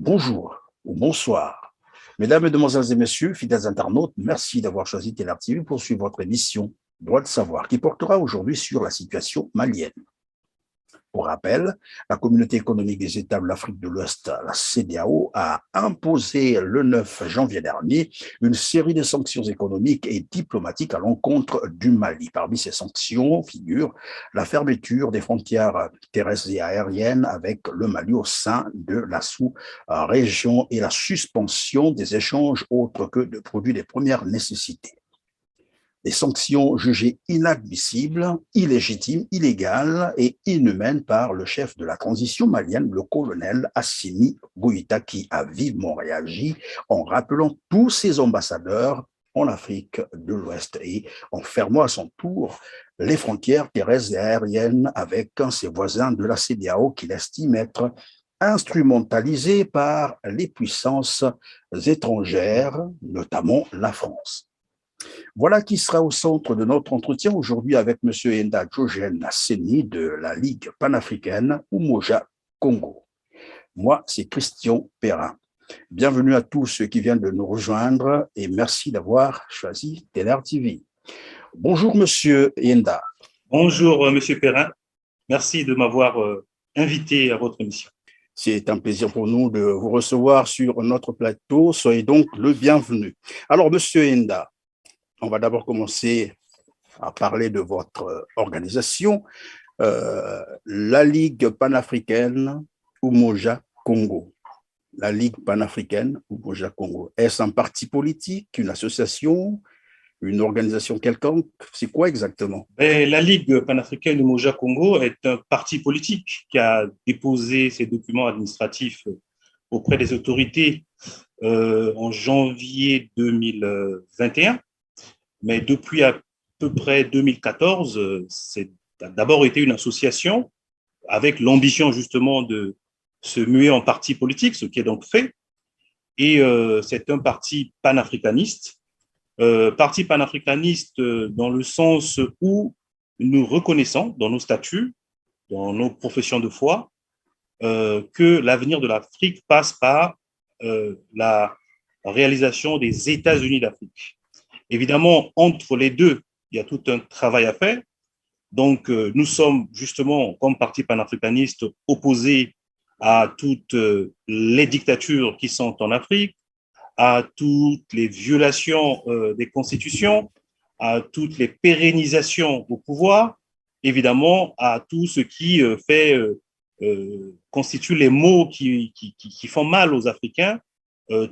bonjour ou bonsoir. Mesdames, Mesdemoiselles et Messieurs, fidèles internautes, merci d'avoir choisi Ténère TV pour suivre votre émission Droit de savoir qui portera aujourd'hui sur la situation malienne. Pour rappel, la Communauté économique des États de l'Afrique de l'Ouest, la CEDEAO, a imposé le 9 janvier dernier une série de sanctions économiques et diplomatiques à l'encontre du Mali. Parmi ces sanctions figure la fermeture des frontières terrestres et aériennes avec le Mali au sein de la sous-région et la suspension des échanges autres que de produits de première nécessité. Des sanctions jugées inadmissibles, illégitimes, illégales et inhumaines par le chef de la transition malienne, le colonel Assimi Goïta, qui a vivement réagi en rappelant tous ses ambassadeurs en Afrique de l'Ouest et en fermant à son tour les frontières terrestres et aériennes avec ses voisins de la CEDEAO qu'il estime être instrumentalisés par les puissances étrangères, notamment la France. Voilà qui sera au centre de notre entretien aujourd'hui avec M. Enda Diogène Seni de la Ligue panafricaine Umoja Congo. Moi, c'est Christian Perrin. Bienvenue à tous ceux qui viennent de nous rejoindre et merci d'avoir choisi Ténère TV. Bonjour, M. Enda. Bonjour, M. Perrin. Merci de m'avoir invité à votre émission. C'est un plaisir pour nous de vous recevoir sur notre plateau. Soyez donc le bienvenu. Alors, M. Enda, on va d'abord commencer à parler de votre organisation, la Ligue panafricaine Umoja Congo. La Ligue panafricaine Umoja Congo. Est-ce un parti politique, une association, une organisation quelconque? C'est quoi exactement? La Ligue panafricaine Umoja Congo est un parti politique qui a déposé ses documents administratifs auprès des autorités en janvier 2021. Mais depuis à peu près 2014, c'est d'abord été une association avec l'ambition justement de se muer en parti politique, ce qui est donc fait. Et c'est un parti panafricaniste. Parti panafricaniste dans le sens où nous reconnaissons dans nos statuts, dans nos professions de foi, que l'avenir de l'Afrique passe par la réalisation des États-Unis d'Afrique. Évidemment, entre les deux, il y a tout un travail à faire. Donc, nous sommes justement, comme parti panafricaniste, opposés à toutes les dictatures qui sont en Afrique, à toutes les violations des constitutions, à toutes les pérennisations au pouvoir, évidemment, à tout ce qui constitue les maux qui font mal aux Africains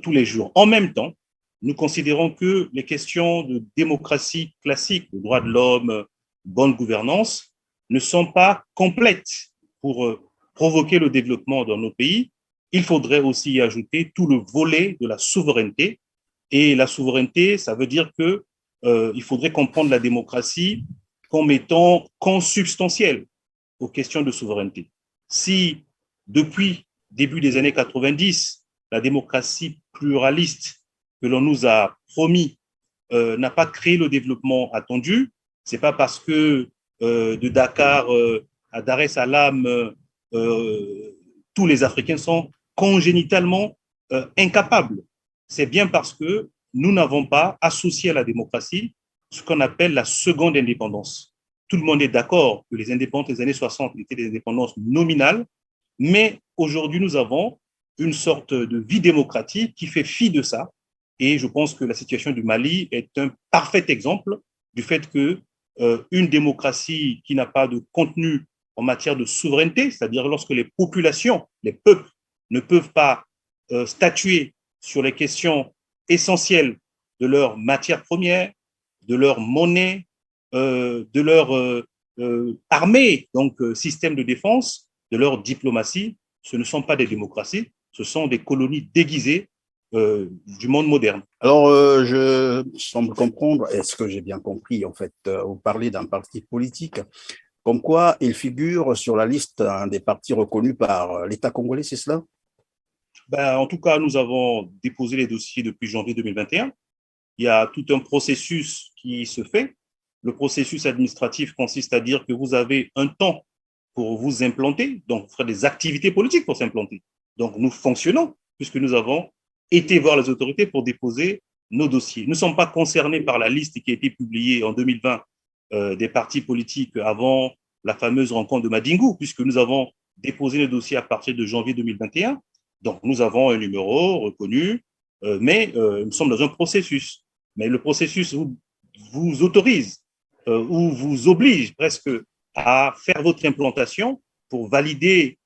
tous les jours. En même temps, nous considérons que les questions de démocratie classique, de droits de l'homme, bonne gouvernance, ne sont pas complètes pour provoquer le développement dans nos pays. Il faudrait aussi y ajouter tout le volet de la souveraineté. Et la souveraineté, ça veut dire qu'il faudrait comprendre la démocratie comme étant consubstantielle aux questions de souveraineté. Si depuis début des années 90, la démocratie pluraliste que l'on nous a promis n'a pas créé le développement attendu, ce n'est pas parce que de Dakar à Dar es Salaam, tous les Africains sont congénitalement incapables. C'est bien parce que nous n'avons pas associé à la démocratie ce qu'on appelle la seconde indépendance. Tout le monde est d'accord que les indépendances des années 60 étaient des indépendances nominales, mais aujourd'hui, nous avons une sorte de vie démocratique qui fait fi de ça. Et je pense que la situation du Mali est un parfait exemple du fait que une démocratie qui n'a pas de contenu en matière de souveraineté, c'est-à-dire lorsque les populations, les peuples ne peuvent pas statuer sur les questions essentielles de leur matière première, de leur monnaie, de leur armée, donc système de défense, de leur diplomatie, ce ne sont pas des démocraties, ce sont des colonies déguisées du monde moderne. Alors, je semble comprendre, est-ce que j'ai bien compris, en fait, vous parlez d'un parti politique, comme quoi il figure sur la liste des partis reconnus par l'État congolais, c'est cela? En tout cas, nous avons déposé les dossiers depuis janvier 2021. Il y a tout un processus qui se fait. Le processus administratif consiste à dire que vous avez un temps pour vous implanter, donc faire des activités politiques pour s'implanter. Donc, nous fonctionnons, puisque nous avons été voir les autorités pour déposer nos dossiers. Nous ne sommes pas concernés par la liste qui a été publiée en 2020 des partis politiques avant la fameuse rencontre de Madingu, puisque nous avons déposé le dossier à partir de janvier 2021. Donc, nous avons un numéro reconnu, mais nous sommes dans un processus. Mais le processus vous autorise ou vous oblige presque à faire votre implantation pour valider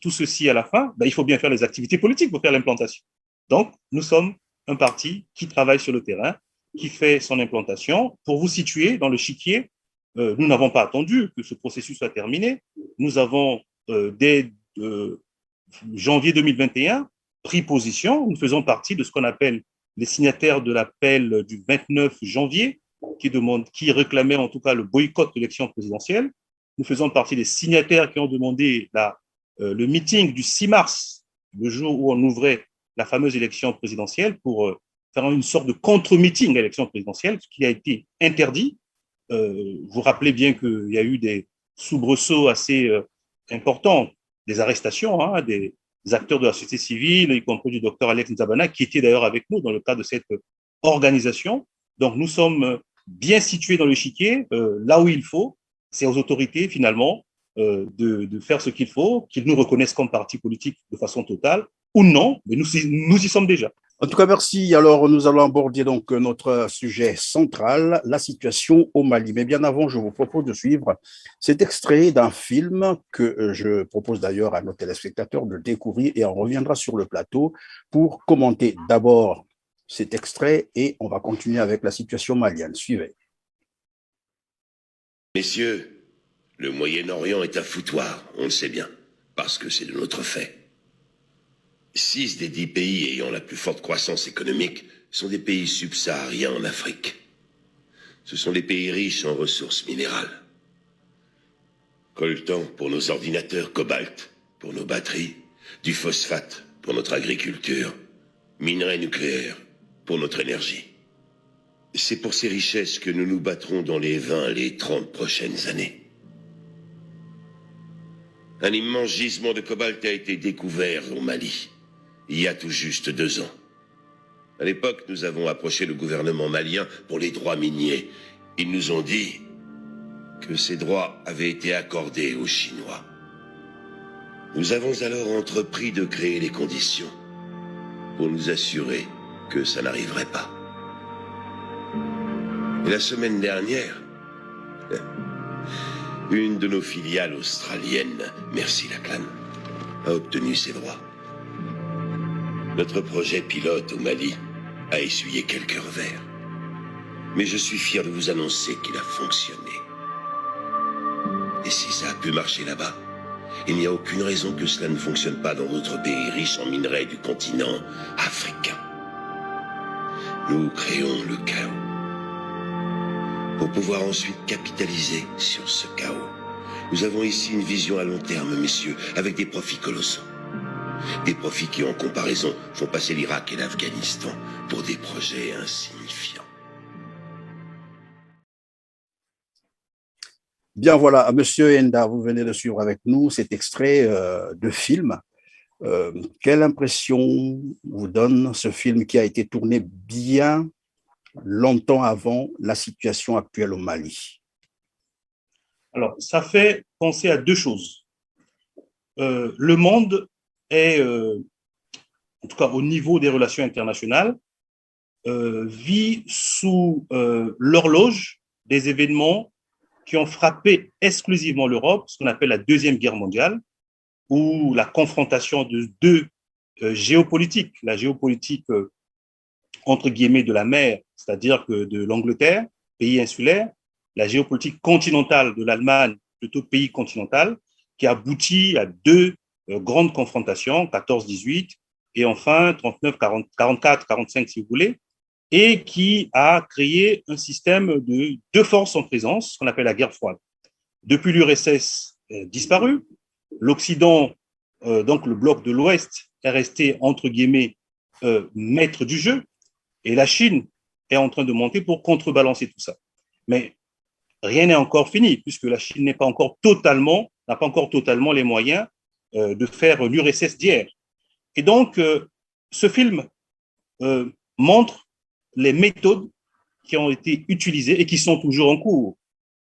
tout ceci à la fin. Il faut bien faire les activités politiques pour faire l'implantation. Donc, nous sommes un parti qui travaille sur le terrain, qui fait son implantation. Pour vous situer dans le chiquier, nous n'avons pas attendu que ce processus soit terminé. Nous avons, dès janvier 2021, pris position. Nous faisons partie de ce qu'on appelle les signataires de l'appel du 29 janvier, qui réclamait en tout cas le boycott de l'élection présidentielle. Nous faisons partie des signataires qui ont demandé le meeting du 6 mars, le jour où on ouvrait la fameuse élection présidentielle, pour faire une sorte de contre-meeting à l'élection présidentielle, ce qui a été interdit. Vous vous rappelez bien qu'il y a eu des soubresauts assez importants, des arrestations, des acteurs de la société civile, y compris du docteur Alex Nzabana, qui était d'ailleurs avec nous dans le cadre de cette organisation. Donc, nous sommes bien situés dans l'échiquier, là où il faut. C'est aux autorités, finalement, de faire ce qu'il faut, qu'ils nous reconnaissent comme parti politique de façon totale, ou non, mais nous y sommes déjà. En tout cas, merci. Alors, nous allons aborder donc notre sujet central, la situation au Mali. Mais bien avant, je vous propose de suivre cet extrait d'un film que je propose d'ailleurs à nos téléspectateurs de découvrir, et on reviendra sur le plateau pour commenter d'abord cet extrait et on va continuer avec la situation malienne. Suivez. Messieurs, le Moyen-Orient est un foutoir, on le sait bien, parce que c'est de notre fait. 6 des 10 pays ayant la plus forte croissance économique sont des pays subsahariens en Afrique. Ce sont des pays riches en ressources minérales. Coltan pour nos ordinateurs, cobalt pour nos batteries, du phosphate pour notre agriculture, minerais nucléaires pour notre énergie. C'est pour ces richesses que nous nous battrons dans les 20, les 30 prochaines années. Un immense gisement de cobalt a été découvert au Mali, il y a tout juste 2 ans. À l'époque, nous avons approché le gouvernement malien pour les droits miniers. Ils nous ont dit que ces droits avaient été accordés aux Chinois. Nous avons alors entrepris de créer les conditions pour nous assurer que ça n'arriverait pas. Et la semaine dernière, une de nos filiales australiennes, merci Lachlan, a obtenu ses droits. Notre projet pilote au Mali a essuyé quelques revers. Mais je suis fier de vous annoncer qu'il a fonctionné. Et si ça a pu marcher là-bas, il n'y a aucune raison que cela ne fonctionne pas dans d'autres pays riches en minerais du continent africain. Nous créons le chaos pour pouvoir ensuite capitaliser sur ce chaos. Nous avons ici une vision à long terme, messieurs, avec des profits colossaux. Des profits qui, en comparaison, font passer l'Irak et l'Afghanistan pour des projets insignifiants. Bien, voilà, Monsieur Enda, vous venez de suivre avec nous cet extrait de film. Quelle impression vous donne ce film qui a été tourné bien longtemps avant la situation actuelle au Mali? Alors, ça fait penser à 2 choses. Le monde est, en tout cas au niveau des relations internationales, vit sous l'horloge des événements qui ont frappé exclusivement l'Europe, ce qu'on appelle la Deuxième Guerre mondiale, ou la confrontation de 2 géopolitiques. La géopolitique, entre guillemets, de la mer, c'est-à-dire que de l'Angleterre, pays insulaire, la géopolitique continentale de l'Allemagne, plutôt pays continental, qui aboutit à 2 grandes confrontations, 14-18, et enfin 39-44-45 si vous voulez, et qui a créé un système de 2 forces en présence, ce qu'on appelle la guerre froide. Depuis l'URSS disparu, l'Occident, donc le bloc de l'Ouest, est resté, entre guillemets, maître du jeu, et la Chine est en train de monter pour contrebalancer tout ça. Mais rien n'est encore fini, puisque la Chine n'a pas encore totalement les moyens de faire l'URSS d'hier. Et donc, Ce film montre les méthodes qui ont été utilisées et qui sont toujours en cours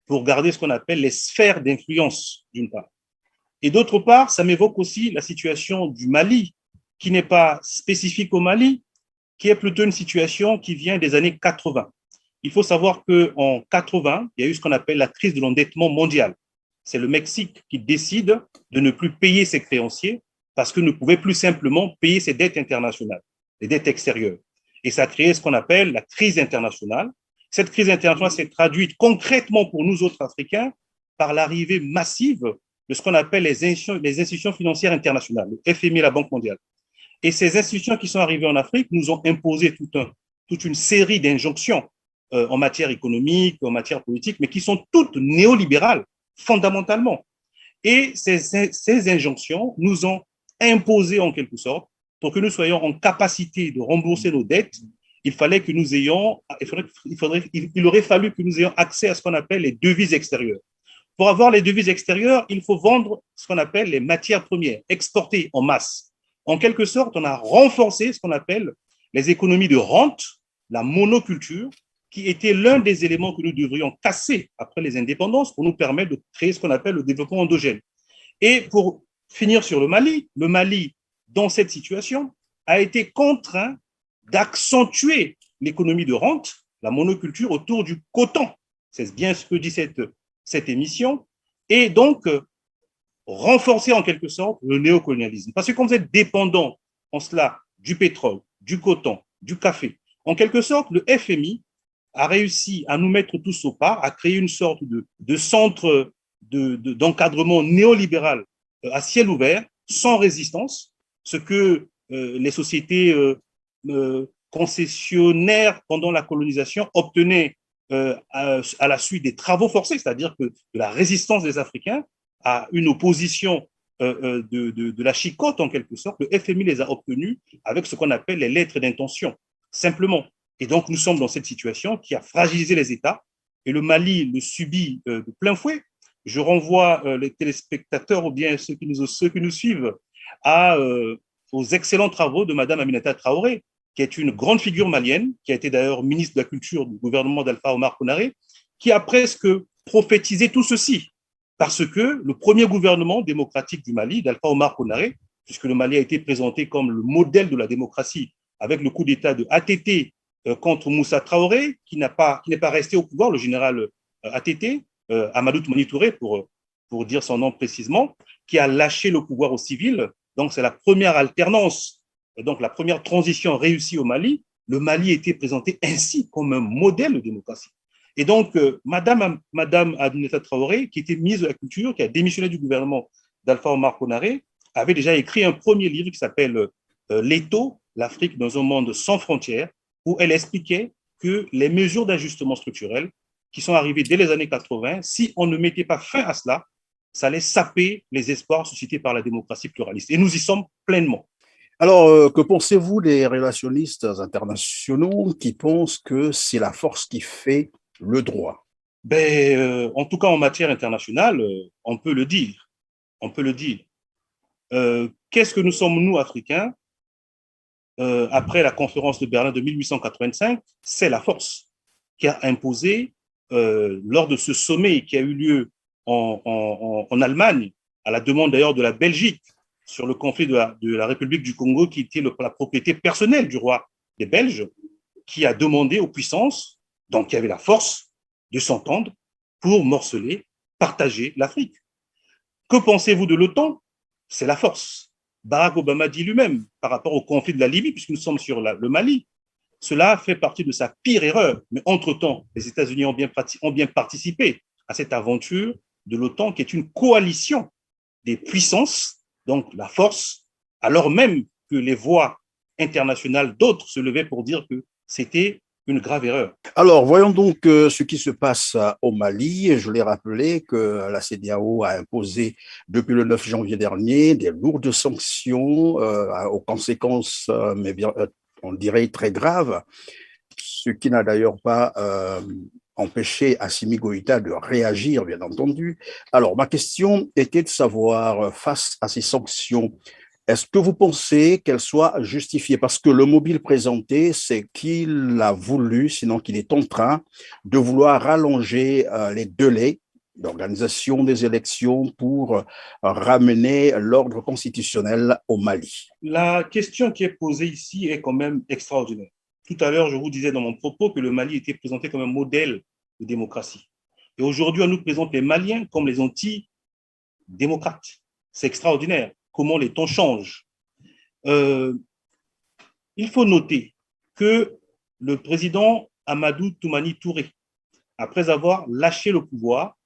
pour garder ce qu'on appelle les sphères d'influence, d'une part. Et d'autre part, ça m'évoque aussi la situation du Mali, qui n'est pas spécifique au Mali, qui est plutôt une situation qui vient des années 80. Il faut savoir qu'en 80, il y a eu ce qu'on appelle la crise de l'endettement mondial. C'est le Mexique qui décide de ne plus payer ses créanciers parce que ne pouvait plus simplement payer ses dettes internationales, les dettes extérieures. Et ça a créé ce qu'on appelle la crise internationale. Cette crise internationale s'est traduite concrètement pour nous autres Africains par l'arrivée massive de ce qu'on appelle les institutions financières internationales, le FMI et la Banque mondiale. Et ces institutions qui sont arrivées en Afrique nous ont imposé toute une série d'injonctions en matière économique, en matière politique, mais qui sont toutes néolibérales, fondamentalement. Et ces injonctions nous ont imposé en quelque sorte, pour que nous soyons en capacité de rembourser nos dettes, il aurait fallu que nous ayons accès à ce qu'on appelle les devises extérieures. Pour avoir les devises extérieures, il faut vendre ce qu'on appelle les matières premières, exporter en masse. En quelque sorte, on a renforcé ce qu'on appelle les économies de rente, la monoculture, qui était l'un des éléments que nous devrions casser après les indépendances pour nous permettre de créer ce qu'on appelle le développement endogène. Et pour finir sur le Mali, dans cette situation, a été contraint d'accentuer l'économie de rente, la monoculture autour du coton. C'est bien ce que dit cette émission. Et donc, renforcer en quelque sorte le néocolonialisme. Parce que quand vous êtes dépendant en cela du pétrole, du coton, du café, en quelque sorte, le FMI a réussi à nous mettre tous au pas, à créer une sorte de centre d'encadrement néolibéral à ciel ouvert, sans résistance, ce que les sociétés concessionnaires pendant la colonisation obtenaient à la suite des travaux forcés, c'est-à-dire que de la résistance des Africains à une opposition de la chicotte, en quelque sorte, le FMI les a obtenus avec ce qu'on appelle les lettres d'intention, simplement. Et donc, nous sommes dans cette situation qui a fragilisé les États, et le Mali le subit de plein fouet. Je renvoie les téléspectateurs ou bien ceux qui nous suivent aux excellents travaux de Mme Aminata Traoré, qui est une grande figure malienne, qui a été d'ailleurs ministre de la Culture du gouvernement d'Alpha Omar Konaré, qui a presque prophétisé tout ceci. Parce que le premier gouvernement démocratique du Mali, d'Alpha Omar Konaré, puisque le Mali a été présenté comme le modèle de la démocratie avec le coup d'État de ATT contre Moussa Traoré, qui n'est pas resté au pouvoir, le général ATT, Amadou Toumani Touré, pour dire son nom précisément, qui a lâché le pouvoir aux civils. Donc, c'est la première alternance, donc la première transition réussie au Mali. Le Mali était présenté ainsi comme un modèle de démocratie. Et donc, Madame Aminata Traoré, qui était ministre de la Culture, qui a démissionné du gouvernement d'Alpha Omar Konaré, avait déjà écrit un premier livre qui s'appelle L'Étau, l'Afrique dans un monde sans frontières, où elle expliquait que les mesures d'ajustement structurel qui sont arrivées dès les années 80, si on ne mettait pas fin à cela, ça allait saper les espoirs suscités par la démocratie pluraliste. Et nous y sommes pleinement. Alors, que pensez-vous des relationnistes internationaux qui pensent que c'est la force qui fait le droit? En tout cas, en matière internationale, on peut le dire. On peut le dire. Qu'est-ce que nous sommes, nous, Africains, après la conférence de Berlin de 1885? C'est la force qui a imposé, lors de ce sommet qui a eu lieu en Allemagne, à la demande d'ailleurs de la Belgique, sur le conflit de la République du Congo, qui était la propriété personnelle du roi des Belges, qui a demandé aux puissances, donc qui avaient la force, de s'entendre pour morceler, partager l'Afrique. Que pensez-vous de l'OTAN? C'est la force. Barack Obama dit lui-même, par rapport au conflit de la Libye, puisque nous sommes sur le Mali, cela fait partie de sa pire erreur. Mais entre-temps, les États-Unis ont bien participé à cette aventure de l'OTAN, qui est une coalition des puissances, donc la force, alors même que les voix internationales d'autres se levaient pour dire que c'était une grave erreur. Alors, voyons donc ce qui se passe au Mali. Je l'ai rappelé que la CEDEAO a imposé depuis le 9 janvier dernier des lourdes sanctions aux conséquences, mais bien, on dirait très graves, ce qui n'a d'ailleurs pas empêché Assimi Goïta de réagir, bien entendu. Alors, ma question était de savoir, face à ces sanctions, Est-ce que vous pensez qu'elle soit justifiée? Parce que le mobile présenté, c'est qu'il a voulu, sinon qu'il est en train de vouloir rallonger les délais d'organisation des élections pour ramener l'ordre constitutionnel au Mali. La question qui est posée ici est quand même extraordinaire. Tout à l'heure, je vous disais dans mon propos que le Mali était présenté comme un modèle de démocratie. Et aujourd'hui, on nous présente les Maliens comme les anti-démocrates. C'est extraordinaire comment les temps changent. Il faut noter que le président Amadou Toumani Touré, après avoir lâché le pouvoir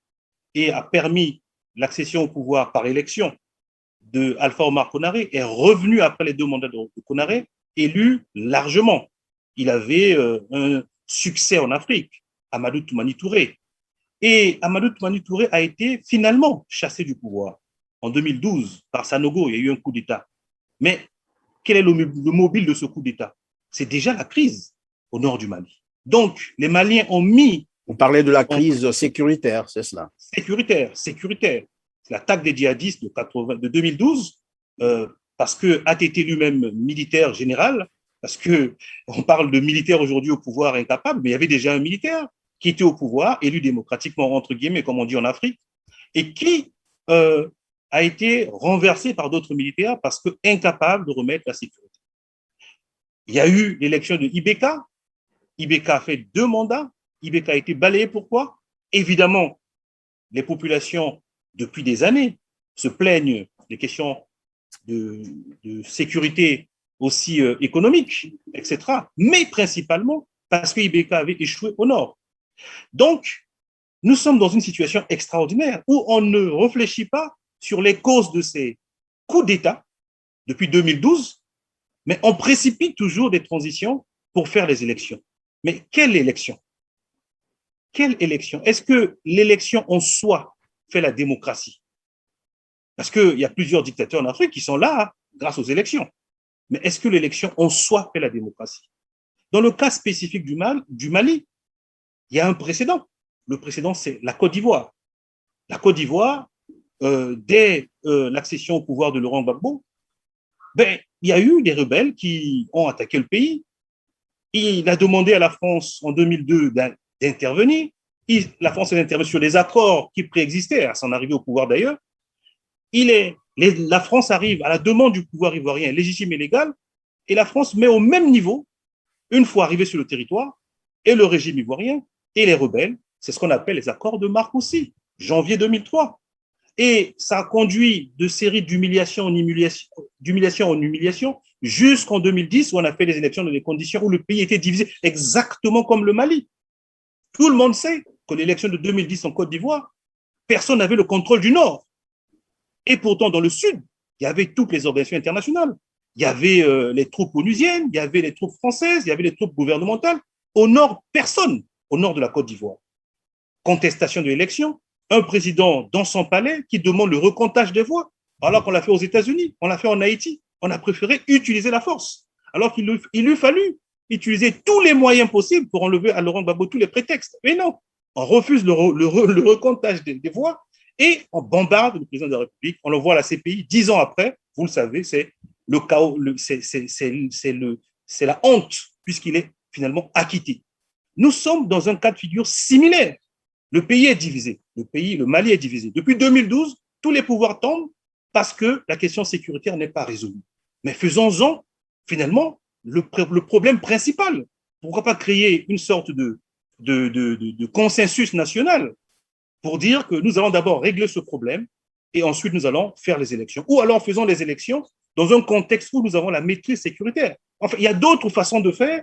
et a permis l'accession au pouvoir par élection de Alpha Omar Konaré, est revenu après les 2 mandats de Konaré, élu largement. Il avait un succès en Afrique, Amadou Toumani Touré. Et Amadou Toumani Touré a été finalement chassé du pouvoir en 2012 par Sanogo. Il y a eu un coup d'État. Mais quel est le mobile de ce coup d'État? C'est déjà la crise au nord du Mali. Donc, les Maliens ont mis... Vous parlez de la crise sécuritaire, c'est cela? Sécuritaire. C'est l'attaque des djihadistes de 2012, parce que ATT lui-même militaire général, parce qu'on parle de militaire aujourd'hui au pouvoir incapable, mais il y avait déjà un militaire qui était au pouvoir, élu démocratiquement, entre guillemets, comme on dit en Afrique, et qui a été renversé par d'autres militaires parce que incapable de remettre la sécurité. Il y a eu l'élection de Ibeka. Ibeka a fait 2 mandats. Ibeka a été balayé. Pourquoi? Évidemment, les populations, depuis des années, se plaignent des questions de sécurité aussi économique, etc. Mais principalement parce que Ibeka avait échoué au nord. Donc, nous sommes dans une situation extraordinaire où on ne réfléchit pas sur les causes de ces coups d'État depuis 2012, mais on précipite toujours des transitions pour faire les élections. Mais quelle élection? Quelle élection? Est-ce que l'élection en soi fait la démocratie? Parce qu'il y a plusieurs dictateurs en Afrique qui sont là grâce aux élections. Mais est-ce que l'élection en soi fait la démocratie? Dans le cas spécifique du Mali, il y a un précédent. Le précédent, c'est la Côte d'Ivoire. La Côte d'Ivoire, dès l'accession au pouvoir de Laurent Gbagbo, il y a eu des rebelles qui ont attaqué le pays. Il a demandé à la France en 2002 d'intervenir. La France a intervenu sur les accords qui préexistaient à son arrivée au pouvoir d'ailleurs. La France arrive à la demande du pouvoir ivoirien légitime et légal, et la France met au même niveau, une fois arrivé sur le territoire, et le régime ivoirien et les rebelles. C'est ce qu'on appelle les accords de Marcoussis, janvier 2003. Et ça a conduit de séries d'humiliation en humiliation jusqu'en 2010, où on a fait les élections dans des conditions où le pays était divisé exactement comme le Mali. Tout le monde sait que l'élection de 2010 en Côte d'Ivoire, personne n'avait le contrôle du Nord. Et pourtant, dans le Sud, il y avait toutes les organisations internationales. Il y avait les troupes onusiennes, il y avait les troupes françaises, il y avait les troupes gouvernementales. Au Nord, personne. Au nord de la Côte d'Ivoire. Contestation de l'élection, un président dans son palais qui demande le recomptage des voix, alors qu'on l'a fait aux États-Unis, on l'a fait en Haïti. On a préféré utiliser la force, alors qu'il lui fallu utiliser tous les moyens possibles pour enlever à Laurent Gbagbo tous les prétextes. Mais non, on refuse le recomptage des voix et on bombarde le président de la République. On le voit à la CPI 10 ans après. Vous le savez, c'est le chaos, c'est la honte puisqu'il est finalement acquitté. Nous sommes dans un cas de figure similaire. Le pays est divisé. Le Mali est divisé. Depuis 2012, tous les pouvoirs tombent parce que la question sécuritaire n'est pas résolue. Mais faisons-en finalement le problème principal. Pourquoi pas créer une sorte de consensus national pour dire que nous allons d'abord régler ce problème et ensuite nous allons faire les élections. Ou alors faisons les élections dans un contexte où nous avons la maîtrise sécuritaire. Enfin, il y a d'autres façons de faire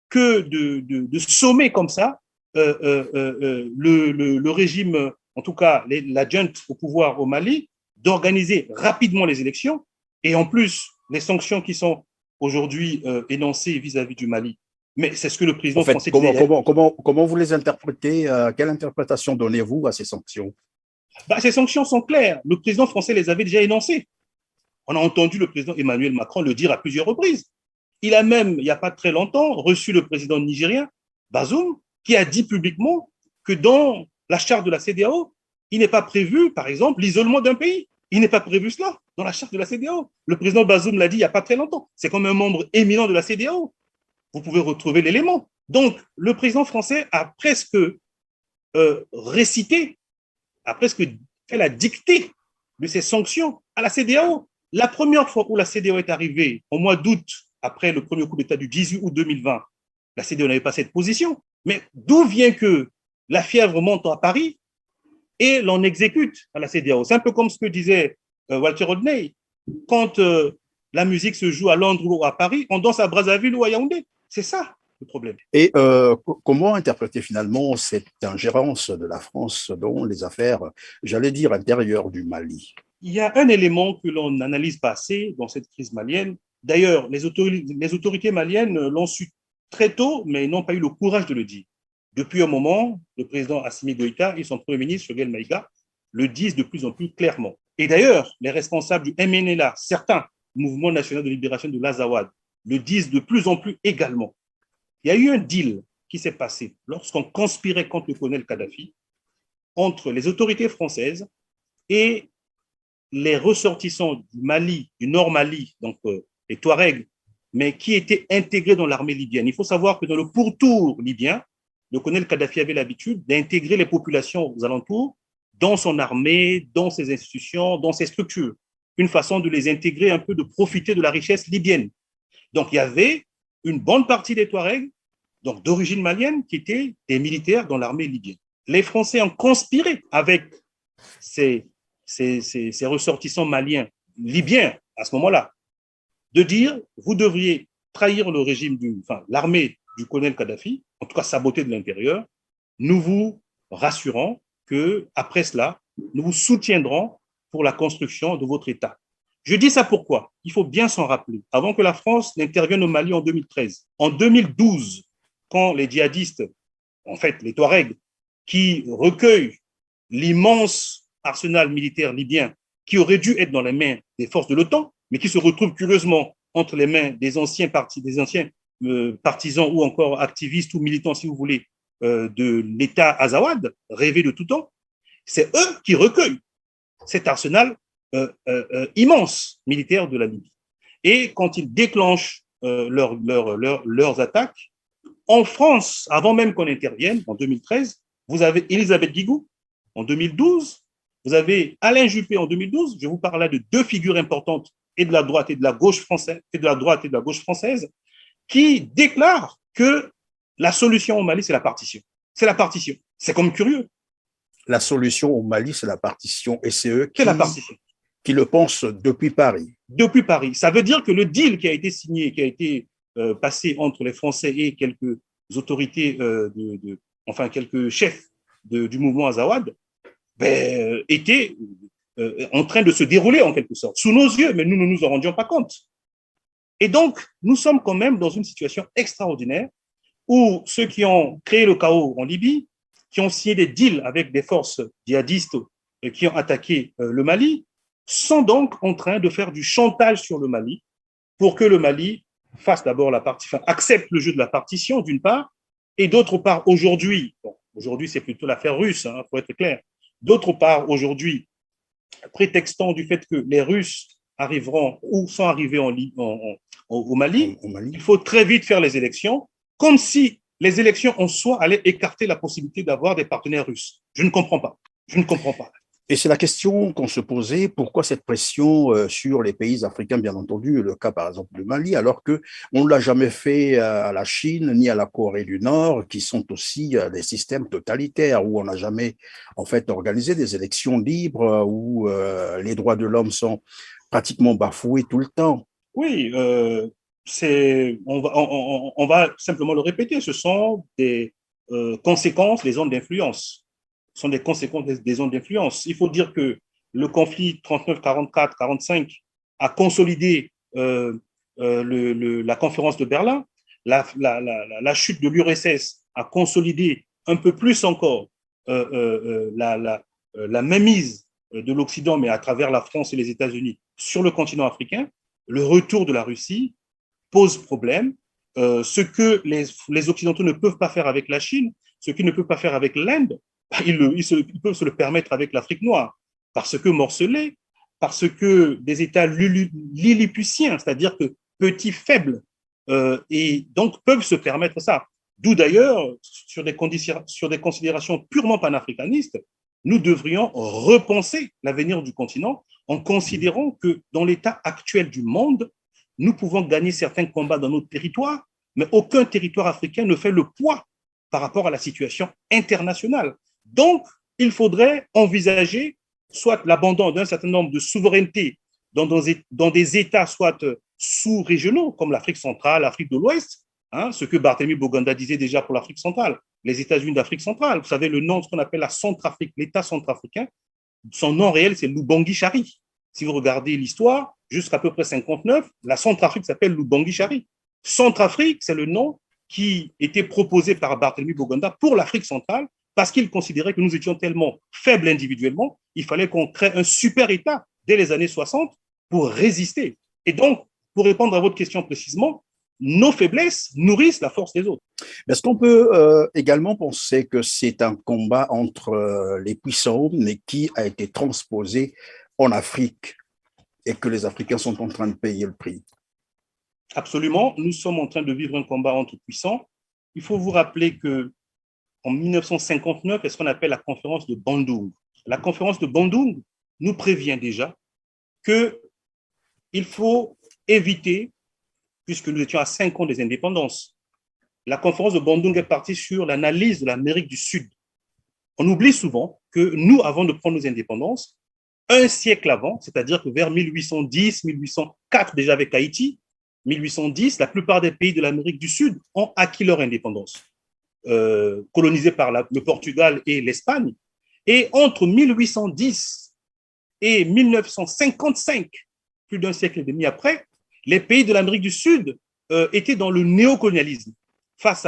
que de sommer comme ça le régime, en tout cas la junte au pouvoir au Mali, d'organiser rapidement les élections et en plus les sanctions qui sont aujourd'hui énoncées vis-à-vis du Mali. Mais c'est ce que le président français disait. Comment vous les interprétez? Quelle interprétation donnez-vous à ces sanctions? Ces sanctions sont claires. Le président français les avait déjà énoncées. On a entendu le président Emmanuel Macron le dire à plusieurs reprises. Il a même, il n'y a pas très longtemps, reçu le président nigérien, Bazoum, qui a dit publiquement que dans la charte de la CEDEAO, il n'est pas prévu, par exemple, l'isolement d'un pays. Il n'est pas prévu cela. dans la charte de la CEDEAO. Le président Bazoum l'a dit il n'y a pas très longtemps. C'est comme un membre éminent de la CEDEAO. Vous pouvez retrouver l'élément. Donc, le président français a presque récité, a presque fait la dictée de ces sanctions à la CEDEAO. La première fois où la CEDEAO est arrivée, au mois d'août, après le premier coup d'État du 18 août 2020, la CEDEAO n'avait pas cette position. Mais d'où vient que la fièvre monte à Paris et l'on exécute à la CEDEAO? C'est un peu comme ce que disait Walter Rodney. Quand la musique se joue à Londres ou à Paris, on danse à Brazzaville ou à Yaoundé. C'est ça le problème. Et comment interpréter finalement cette ingérence de la France dans les affaires, j'allais dire, intérieures du Mali? Il y a un élément que l'on n'analyse pas assez dans cette crise malienne. D'ailleurs, les autorités maliennes l'ont su très tôt, mais n'ont pas eu le courage de le dire. Depuis un moment, le président Assimi Goïta et son premier ministre, Choguel Maïga, le disent de plus en plus clairement. Et d'ailleurs, les responsables du MNLA, certains mouvements nationaux de libération de l'Azawad, le disent de plus en plus également. Il y a eu un deal qui s'est passé lorsqu'on conspirait contre le colonel Kadhafi entre les autorités françaises et les ressortissants du Mali, du Nord Mali, donc les Touaregs, mais qui étaient intégrés dans l'armée libyenne. Il faut savoir que dans le pourtour libyen, le colonel Kadhafi avait l'habitude d'intégrer les populations aux alentours dans son armée, dans ses institutions, dans ses structures. Une façon de les intégrer, un peu de profiter de la richesse libyenne. Donc, il y avait une bonne partie des Touaregs, donc d'origine malienne, qui étaient des militaires dans l'armée libyenne. Les Français ont conspiré avec ces ressortissants maliens, libyens, à ce moment-là, de dire, vous devriez trahir le régime l'armée du colonel Kadhafi, en tout cas saboter de l'intérieur. Nous vous rassurons que après cela, nous vous soutiendrons pour la construction de votre État. Je dis ça pourquoi? Il faut bien s'en rappeler. Avant que la France n'intervienne au Mali en 2013, en 2012, quand les djihadistes, en fait les Touaregs, qui recueillent l'immense arsenal militaire libyen qui aurait dû être dans les mains des forces de l'OTAN, mais qui se retrouve curieusement entre les mains des anciens partisans ou encore activistes ou militants, si vous voulez, de l'État azawad, rêvé de tout temps, c'est eux qui recueillent cet arsenal immense militaire de la Libye. Et quand ils déclenchent leurs attaques, en France, avant même qu'on intervienne, en 2013, vous avez Elisabeth Guigou en 2012, vous avez Alain Juppé en 2012, je vous parle là de deux figures importantes et de la droite et de la gauche française, qui déclarent que la solution au Mali, c'est la partition. C'est la partition. C'est comme curieux. La solution au Mali, c'est la partition. Et c'est eux qui le pensent depuis Paris. Depuis Paris. Ça veut dire que le deal qui a été signé, qui a été passé entre les Français et quelques autorités, quelques chefs du mouvement Azawad, était en train de se dérouler en quelque sorte, sous nos yeux, mais nous ne nous en rendions pas compte. Et donc, nous sommes quand même dans une situation extraordinaire où ceux qui ont créé le chaos en Libye, qui ont signé des deals avec des forces djihadistes qui ont attaqué le Mali, sont donc en train de faire du chantage sur le Mali pour que le Mali fasse d'abord accepte le jeu de la partition d'une part, et d'autre part, aujourd'hui c'est plutôt l'affaire russe, pour être clair, d'autre part, aujourd'hui, prétextant du fait que les Russes arriveront ou sont arrivés au Mali, il faut très vite faire les élections, comme si les élections en soi allaient écarter la possibilité d'avoir des partenaires russes. Je ne comprends pas. Et c'est la question qu'on se posait, pourquoi cette pression sur les pays africains, bien entendu, le cas par exemple du Mali, alors qu'on ne l'a jamais fait à la Chine ni à la Corée du Nord, qui sont aussi des systèmes totalitaires, où on n'a jamais en fait organisé des élections libres, où les droits de l'homme sont pratiquement bafoués tout le temps. Oui, on va simplement le répéter, ce sont des conséquences des zones d'influence. Ce sont des conséquences des zones d'influence. Il faut dire que le conflit 39-44-45 a consolidé la conférence de Berlin. La chute de l'URSS a consolidé un peu plus encore la mainmise de l'Occident, mais à travers la France et les États-Unis, sur le continent africain. Le retour de la Russie pose problème. Ce que les Occidentaux ne peuvent pas faire avec la Chine, ce qu'ils ne peuvent pas faire avec l'Inde, ils peuvent se le permettre avec l'Afrique noire, parce que morcelée parce que des États lilliputiens, c'est-à-dire que petits, faibles, et donc peuvent se permettre ça. D'où d'ailleurs, sur des considérations purement panafricanistes, nous devrions repenser l'avenir du continent en considérant que dans l'état actuel du monde, nous pouvons gagner certains combats dans notre territoire, mais aucun territoire africain ne fait le poids par rapport à la situation internationale. Donc, il faudrait envisager soit l'abandon d'un certain nombre de souverainetés dans des États soit sous-régionaux, comme l'Afrique centrale, l'Afrique de l'Ouest, hein, ce que Barthélemy Boganda disait déjà pour l'Afrique centrale, les États-Unis d'Afrique centrale. Vous savez, le nom de ce qu'on appelle la Centrafrique, l'État centrafricain, son nom réel, c'est Lubangui-Chari. Si vous regardez l'histoire, jusqu'à peu près 59, la Centrafrique s'appelle Lubangui-Chari. Centrafrique, c'est le nom qui était proposé par Barthélemy Boganda pour l'Afrique centrale, parce qu'il considérait que nous étions tellement faibles individuellement, il fallait qu'on crée un super État dès les années 60 pour résister. Et donc, pour répondre à votre question précisément, nos faiblesses nourrissent la force des autres. Est-ce qu'on peut également penser que c'est un combat entre les puissants, mais qui a été transposé en Afrique et que les Africains sont en train de payer le prix? Absolument, nous sommes en train de vivre un combat entre puissants. Il faut vous rappeler que en 1959, c'est ce qu'on appelle la conférence de Bandung. La conférence de Bandung nous prévient déjà qu'il faut éviter, puisque nous étions à 5 ans des indépendances, la conférence de Bandung est partie sur l'analyse de l'Amérique du Sud. On oublie souvent que nous, avant de prendre nos indépendances, un siècle avant, c'est-à-dire que vers 1810, 1804, déjà avec Haïti, 1810, la plupart des pays de l'Amérique du Sud ont acquis leur indépendance, colonisés par le Portugal et l'Espagne. Et entre 1810 et 1955, plus d'un siècle et demi après, les pays de l'Amérique du Sud étaient dans le néocolonialisme face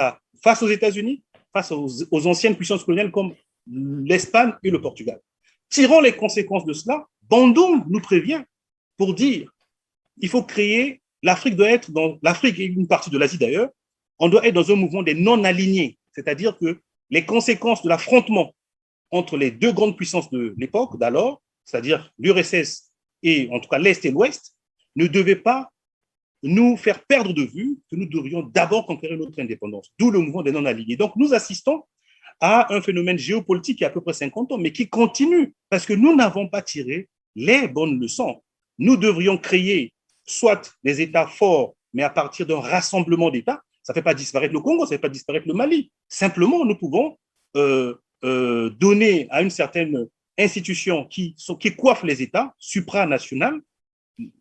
aux États-Unis, face aux anciennes puissances coloniales comme l'Espagne et le Portugal. Tirant les conséquences de cela, Bandung nous prévient pour dire qu'il faut créer, l'Afrique doit être dans, l'Afrique et une partie de l'Asie d'ailleurs, on doit être dans un mouvement des non-alignés, c'est-à-dire que les conséquences de l'affrontement entre les deux grandes puissances de l'époque, d'alors, c'est-à-dire l'URSS et en tout cas l'Est et l'Ouest, ne devaient pas nous faire perdre de vue que nous devrions d'abord conquérir notre indépendance, d'où le mouvement des non-alignés. Donc nous assistons à un phénomène géopolitique qui a à peu près 50 ans, mais qui continue, parce que nous n'avons pas tiré les bonnes leçons. Nous devrions créer soit des États forts, mais à partir d'un rassemblement d'États. Ça ne fait pas disparaître le Congo, ça ne fait pas disparaître le Mali. Simplement, nous pouvons donner à une certaine institution qui coiffe les États, supranationales,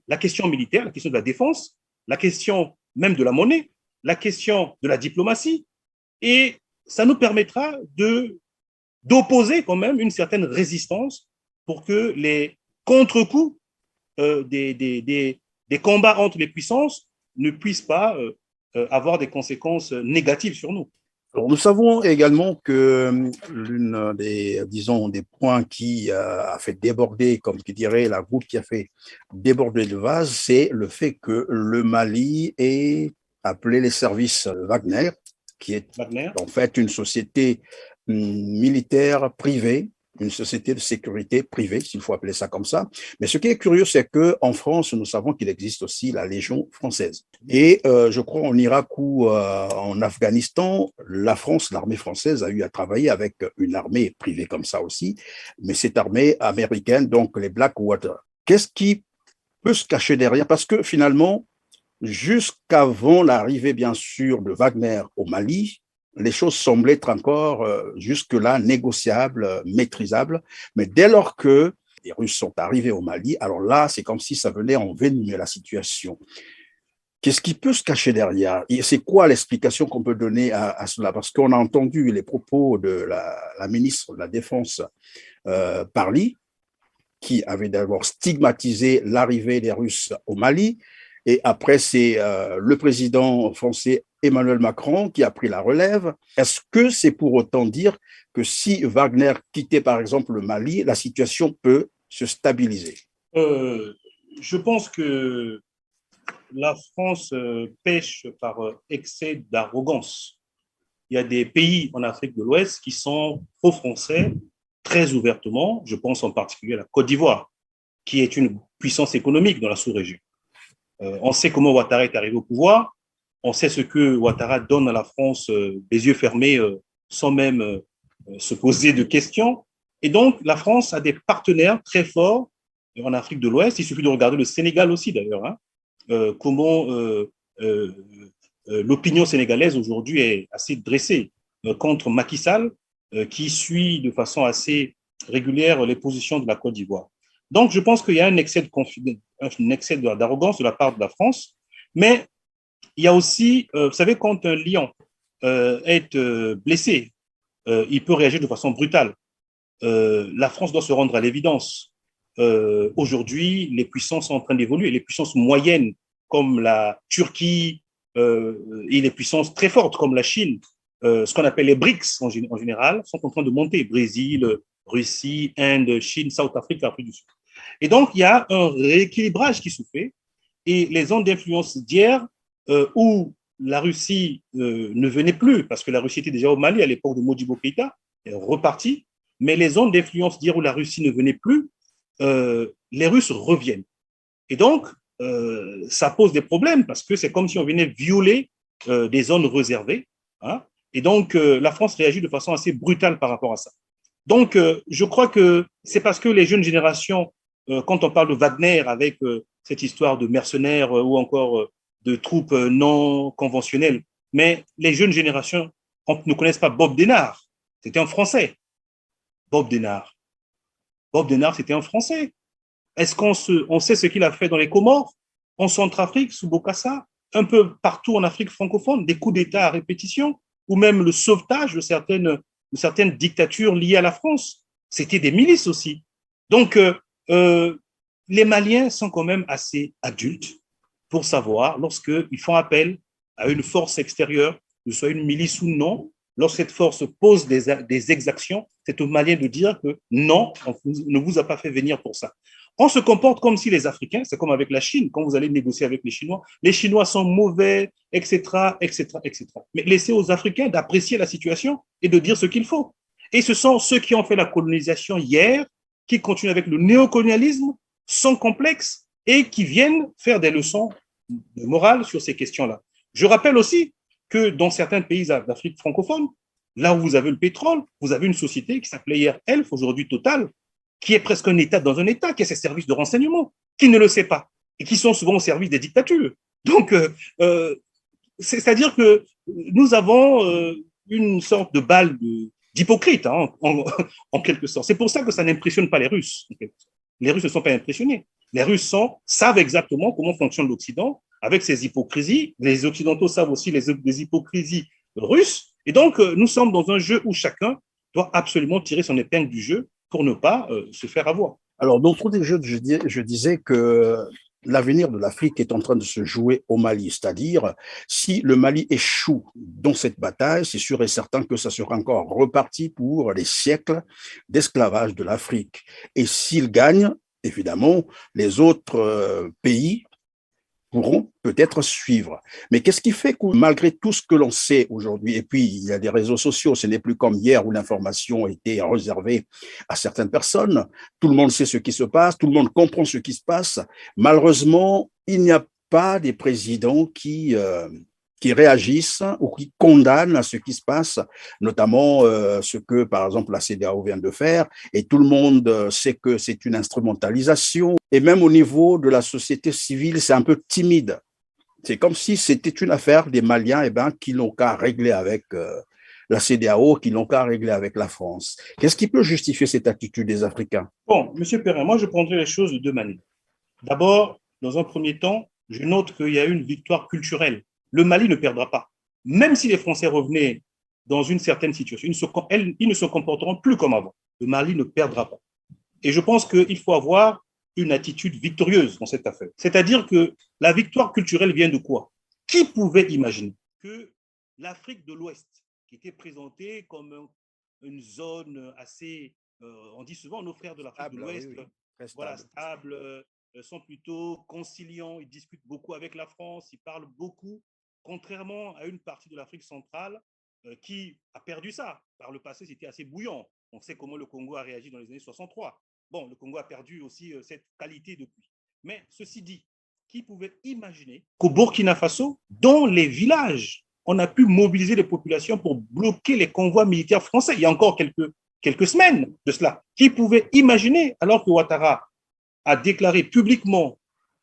la question militaire, la question de la défense, la question même de la monnaie, la question de la diplomatie, et ça nous permettra d'opposer quand même une certaine résistance pour que les contre-coups des combats entre les puissances ne puissent pas avoir des conséquences négatives sur nous. Alors, nous savons également que l'une des points qui a fait déborder, comme qui dirait la goutte qui a fait déborder le vase, c'est le fait que le Mali ait appelé les services Wagner, qui est en fait une société militaire privée, une société de sécurité privée, s'il faut appeler ça comme ça. Mais ce qui est curieux, c'est qu'en France, nous savons qu'il existe aussi la Légion française. Et je crois en Irak ou en Afghanistan, la France, l'armée française a eu à travailler avec une armée privée comme ça aussi, mais cette armée américaine, donc les Blackwater. Qu'est-ce qui peut se cacher derrière? Parce que finalement, jusqu'avant l'arrivée, bien sûr, de Wagner au Mali, les choses semblaient être encore jusque-là négociables, maîtrisables. Mais dès lors que les Russes sont arrivés au Mali, alors là, c'est comme si ça venait envenimer la situation. Qu'est-ce qui peut se cacher derrière? Et c'est quoi l'explication qu'on peut donner à cela? Parce qu'on a entendu les propos de la ministre de la Défense, Parly, qui avait d'abord stigmatisé l'arrivée des Russes au Mali. Et après, c'est le président français Emmanuel Macron qui a pris la relève. Est-ce que c'est pour autant dire que si Wagner quittait par exemple le Mali, la situation peut se stabiliser? Je pense que la France pêche par excès d'arrogance. Il y a des pays en Afrique de l'Ouest qui sont pro-français très ouvertement. Je pense en particulier à la Côte d'Ivoire. qui est une puissance économique dans la sous-région. On sait comment Ouattara est arrivé au pouvoir, on sait ce que Ouattara donne à la France les yeux fermés, sans même se poser de questions. Et donc, la France a des partenaires très forts en Afrique de l'Ouest. Il suffit de regarder le Sénégal aussi, d'ailleurs, hein, comment l'opinion sénégalaise aujourd'hui est assez dressée contre Macky Sall, qui suit de façon assez régulière les positions de la Côte d'Ivoire. Donc, je pense qu'il y a un excès d'arrogance de la part de la France, mais il y a aussi, vous savez, quand un lion est blessé, il peut réagir de façon brutale. La France doit se rendre à l'évidence. Aujourd'hui, les puissances sont en train d'évoluer. Les puissances moyennes, comme la Turquie, et les puissances très fortes, comme la Chine, ce qu'on appelle les BRICS en général, sont en train de monter. Brésil, Russie, Inde, Chine, South Afrique, Afrique du Sud. Et donc, il y a un rééquilibrage qui se fait. Et les zones d'influence d'hier, où la Russie ne venait plus, parce que la Russie était déjà au Mali à l'époque de Modibo Keïta, est repartie, mais les zones d'influence d'hier où la Russie ne venait plus, les Russes reviennent. Et donc, ça pose des problèmes, parce que c'est comme si on venait violer des zones réservées. Hein, et donc, la France réagit de façon assez brutale par rapport à ça. Donc, je crois que c'est parce que les jeunes générations, quand on parle de Wagner avec cette histoire de mercenaires ou encore de troupes non conventionnelles, mais les jeunes générations ne connaissent pas Bob Denard. C'était un Français. Bob Denard. Bob Denard, c'était un Français. Est-ce on sait ce qu'il a fait dans les Comores, en Centrafrique, sous Bokassa, un peu partout en Afrique francophone, des coups d'État à répétition, ou même le sauvetage de certaines dictatures liées à la France. C'était des milices aussi. Donc, les Maliens sont quand même assez adultes pour savoir, lorsqu'ils font appel à une force extérieure, que ce soit une milice ou non, lorsque cette force pose des exactions, c'est aux Maliens de dire que non, on ne vous a pas fait venir pour ça. On se comporte comme si les Africains, c'est comme avec la Chine, quand vous allez négocier avec les Chinois sont mauvais, etc., etc., etc. Mais laissez aux Africains d'apprécier la situation et de dire ce qu'il faut. Et ce sont ceux qui ont fait la colonisation hier, qui continuent avec le néocolonialisme, sans complexe, et qui viennent faire des leçons de morale sur ces questions-là. Je rappelle aussi que dans certains pays d'Afrique francophone, là où vous avez le pétrole, vous avez une société qui s'appelait hier Elf, aujourd'hui Total, qui est presque un État dans un État, qui a ses services de renseignement, qui ne le sait pas, et qui sont souvent au service des dictatures. Donc, c'est-à-dire que nous avons une sorte de balle d'hypocrite, hein, en quelque sorte. C'est pour ça que ça n'impressionne pas les Russes. Les Russes ne sont pas impressionnés. Les Russes savent exactement comment fonctionne l'Occident avec ses hypocrisies. Les Occidentaux savent aussi les hypocrisies russes. Et donc, nous sommes dans un jeu où chacun doit absolument tirer son épingle du jeu pour ne pas se faire avoir. Alors, d'entre les jeux, je disais que l'avenir de l'Afrique est en train de se jouer au Mali, c'est-à-dire si le Mali échoue dans cette bataille, c'est sûr et certain que ça sera encore reparti pour les siècles d'esclavage de l'Afrique. Et s'il gagne, évidemment, les autres pays pourront peut-être suivre. Mais qu'est-ce qui fait que malgré tout ce que l'on sait aujourd'hui, et puis il y a des réseaux sociaux, ce n'est plus comme hier où l'information était réservée à certaines personnes, tout le monde sait ce qui se passe, tout le monde comprend ce qui se passe. Malheureusement, il n'y a pas des présidents qui réagissent ou qui condamnent ce qui se passe, notamment ce que, par exemple, la CEDEAO vient de faire, et tout le monde sait que c'est une instrumentalisation, et même au niveau de la société civile, c'est un peu timide. C'est comme si c'était une affaire des Maliens qui n'ont qu'à régler avec la CEDEAO, qui n'ont qu'à régler avec la France. Qu'est-ce qui peut justifier cette attitude des Africains? Bon, M. Perrin, moi je prendrai les choses de deux manières. D'abord, dans un premier temps, je note qu'il y a une victoire culturelle. Le Mali ne perdra pas. Même si les Français revenaient dans une certaine situation, ils ne se comporteront plus comme avant. Le Mali ne perdra pas. Et je pense qu'il faut avoir une attitude victorieuse dans cette affaire. C'est-à-dire que la victoire culturelle vient de quoi? Qui pouvait imaginer que l'Afrique de l'Ouest, qui était présentée comme une zone assez, on dit souvent nos frères de l'Afrique de l'Ouest, oui, oui. Voilà, stable, sont plutôt conciliants, ils discutent beaucoup avec la France, ils parlent beaucoup, contrairement à une partie de l'Afrique centrale qui a perdu ça. Par le passé, c'était assez bouillant. On sait comment le Congo a réagi dans les années 63. Bon, le Congo a perdu aussi cette qualité depuis. Mais ceci dit, qui pouvait imaginer qu'au Burkina Faso, dans les villages, on a pu mobiliser les populations pour bloquer les convois militaires français il y a encore quelques semaines de cela. Qui pouvait imaginer, alors que Ouattara a déclaré publiquement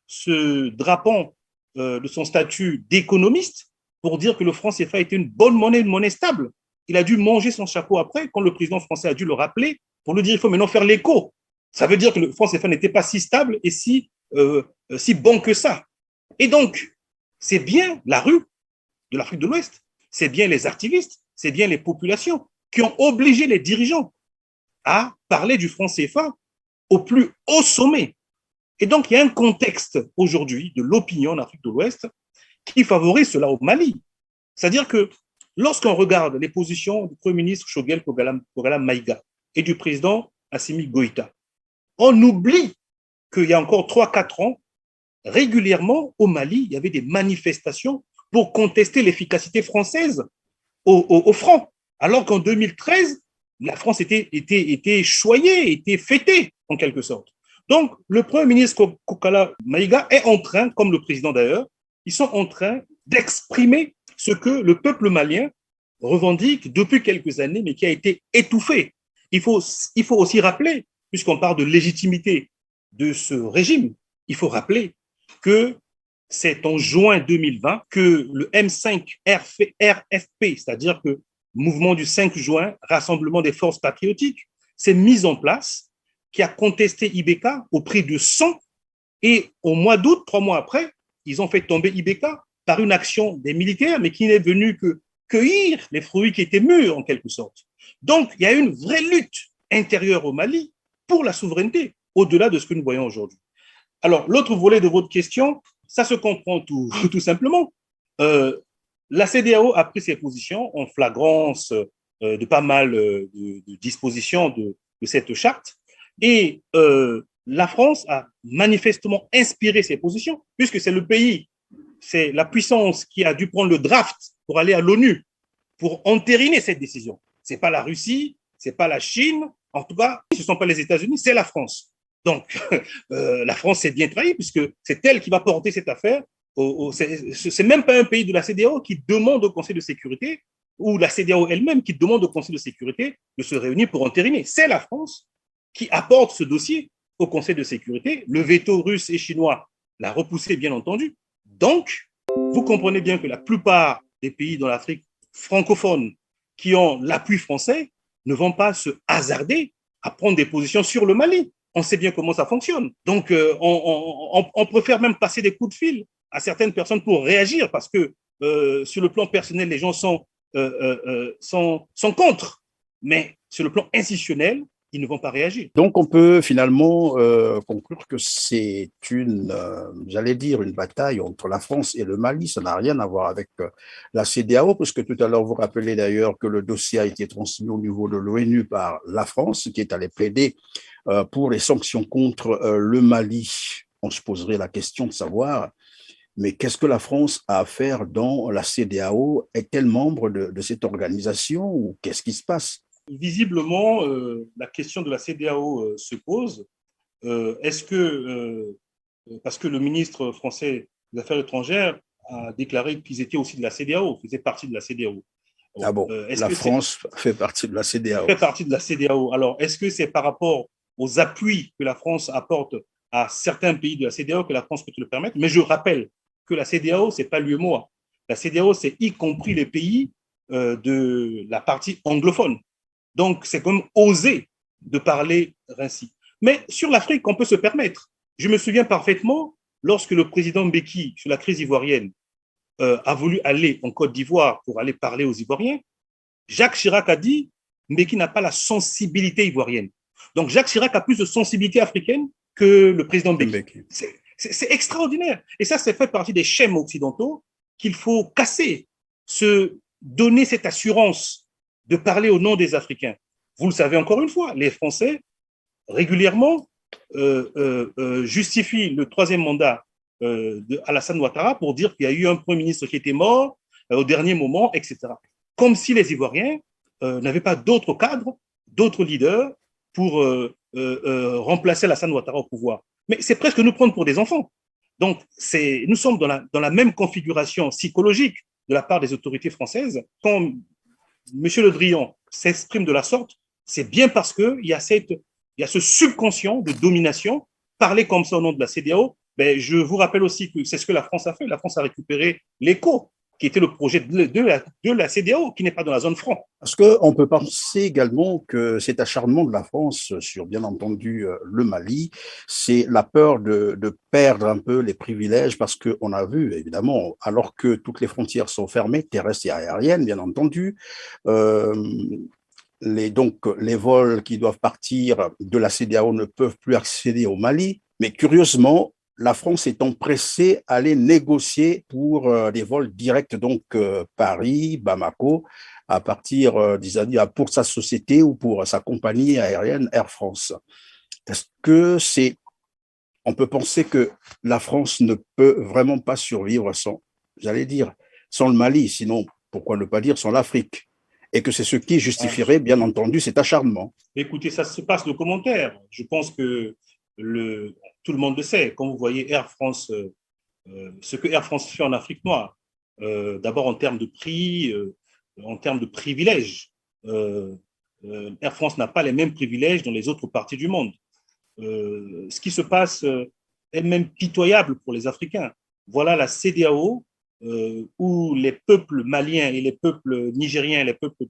se drapant de son statut d'économiste pour dire que le franc CFA était une bonne monnaie, une monnaie stable. Il a dû manger son chapeau après, quand le président français a dû le rappeler, pour lui dire qu'il faut maintenant faire l'écho. Ça veut dire que le franc CFA n'était pas si stable et si bon que ça. Et donc, c'est bien la rue de l'Afrique de l'Ouest, c'est bien les activistes, c'est bien les populations qui ont obligé les dirigeants à parler du franc CFA au plus haut sommet. Et donc, il y a un contexte aujourd'hui de l'opinion en Afrique de l'Ouest qui favorise cela au Mali. C'est-à-dire que lorsqu'on regarde les positions du Premier ministre Choguel Kogala Maïga et du président Assimi Goïta, on oublie qu'il y a encore 3-4 ans, régulièrement au Mali, il y avait des manifestations pour contester l'efficacité française au franc. Alors qu'en 2013, la France était choyée, était fêtée en quelque sorte. Donc, le Premier ministre Kokala Maïga est en train, comme le président d'ailleurs, ils sont en train d'exprimer ce que le peuple malien revendique depuis quelques années, mais qui a été étouffé. Il faut aussi rappeler, puisqu'on parle de légitimité de ce régime, il faut rappeler que c'est en juin 2020 que le M5 RFP, c'est-à-dire que mouvement du 5 juin, Rassemblement des forces patriotiques, s'est mis en place, qui a contesté IBK au prix de 100, et au mois d'août, 3 mois après, ils ont fait tomber IBK par une action des militaires, mais qui n'est venue que cueillir les fruits qui étaient mûrs, en quelque sorte. Donc, il y a une vraie lutte intérieure au Mali pour la souveraineté, au-delà de ce que nous voyons aujourd'hui. Alors, l'autre volet de votre question, ça se comprend tout simplement. La CEDEAO a pris ses positions en flagrance de pas mal de dispositions de cette charte, et la France a manifestement inspiré ses positions, puisque c'est le pays, c'est la puissance qui a dû prendre le draft pour aller à l'ONU, pour entériner cette décision. Ce n'est pas la Russie, ce n'est pas la Chine, en tout cas, ce ne sont pas les États-Unis, c'est la France. Donc, la France s'est bien trahie, puisque c'est elle qui va porter cette affaire. C'est même pas un pays de la CEDEAO qui demande au Conseil de sécurité, ou la CEDEAO elle-même qui demande au Conseil de sécurité de se réunir pour entériner. C'est la France qui apporte ce dossier au Conseil de sécurité. Le veto russe et chinois l'a repoussé, bien entendu. Donc, vous comprenez bien que la plupart des pays dans l'Afrique francophone qui ont l'appui français ne vont pas se hasarder à prendre des positions sur le Mali. On sait bien comment ça fonctionne. Donc, on préfère même passer des coups de fil à certaines personnes pour réagir, parce que sur le plan personnel, les gens sont contre. Mais sur le plan institutionnel, ils ne vont pas réagir. Donc, on peut finalement conclure que c'est j'allais dire, une bataille entre la France et le Mali. Ça n'a rien à voir avec la CEDEAO, parce que tout à l'heure, vous rappelez d'ailleurs que le dossier a été transmis au niveau de l'ONU par la France, qui est allée plaider pour les sanctions contre le Mali. On se poserait la question de savoir, mais qu'est-ce que la France a à faire dans la CEDEAO? Est-elle membre de cette organisation, ou qu'est-ce qui se passe? Visiblement, la question de la CEDEAO se pose. Est-ce que, parce que le ministre français des Affaires étrangères a déclaré qu'ils étaient aussi de la CEDEAO, faisaient partie de la CEDEAO. Ah bon, la France fait partie de la CEDEAO. Fait partie de la CEDEAO. Alors, est-ce que c'est par rapport aux appuis que la France apporte à certains pays de la CEDEAO que la France peut te le permettre? Mais je rappelle que la CEDEAO, ce n'est pas l'UEMOA. La CEDEAO, c'est y compris les pays de la partie anglophone. Donc, c'est comme oser de parler ainsi. Mais sur l'Afrique, on peut se permettre. Je me souviens parfaitement, lorsque le président Mbeki, sur la crise ivoirienne, a voulu aller en Côte d'Ivoire pour aller parler aux Ivoiriens, Jacques Chirac a dit « Mbeki n'a pas la sensibilité ivoirienne ». Donc, Jacques Chirac a plus de sensibilité africaine que le président Mbeki. C'est extraordinaire. Et ça, c'est fait partie des schèmes occidentaux qu'il faut casser, se donner cette assurance de parler au nom des Africains. Vous le savez encore une fois, les Français, régulièrement, justifient le 3e mandat d'Alassane Ouattara pour dire qu'il y a eu un Premier ministre qui était mort au dernier moment, etc. Comme si les Ivoiriens n'avaient pas d'autres cadres, d'autres leaders pour remplacer Alassane Ouattara au pouvoir. Mais c'est presque nous prendre pour des enfants. Donc, nous sommes dans la même configuration psychologique de la part des autorités françaises. Quand M. Le Drian s'exprime de la sorte, c'est bien parce qu'il y a ce subconscient de domination. Parler comme ça au nom de la CEDEAO, ben, je vous rappelle aussi que c'est ce que la France a fait. La France a récupéré l'ECO, qui était le projet de la CEDEAO, qui n'est pas dans la zone franc. Parce qu'on peut penser également que cet acharnement de la France sur, bien entendu, le Mali, c'est la peur de perdre un peu les privilèges, parce qu'on a vu, évidemment, alors que toutes les frontières sont fermées, terrestres et aériennes, bien entendu, euh, donc, les vols qui doivent partir de la CEDEAO ne peuvent plus accéder au Mali. Mais curieusement, la France étant pressée à aller négocier pour des vols directs, donc Paris, Bamako, à partir pour sa société ou pour sa compagnie aérienne Air France. Est-ce que on peut penser que la France ne peut vraiment pas survivre sans le Mali, sinon, pourquoi ne pas dire sans l'Afrique? Et que c'est ce qui justifierait, bien entendu, cet acharnement. Écoutez, ça se passe le commentaire. Je pense que tout le monde le sait. Quand vous voyez Air France, ce que Air France fait en Afrique noire, d'abord en termes de prix, en termes de privilèges, Air France n'a pas les mêmes privilèges dans les autres parties du monde. Ce qui se passe est même pitoyable pour les Africains. Voilà la CEDEAO, où les peuples maliens et les peuples nigériens, les peuples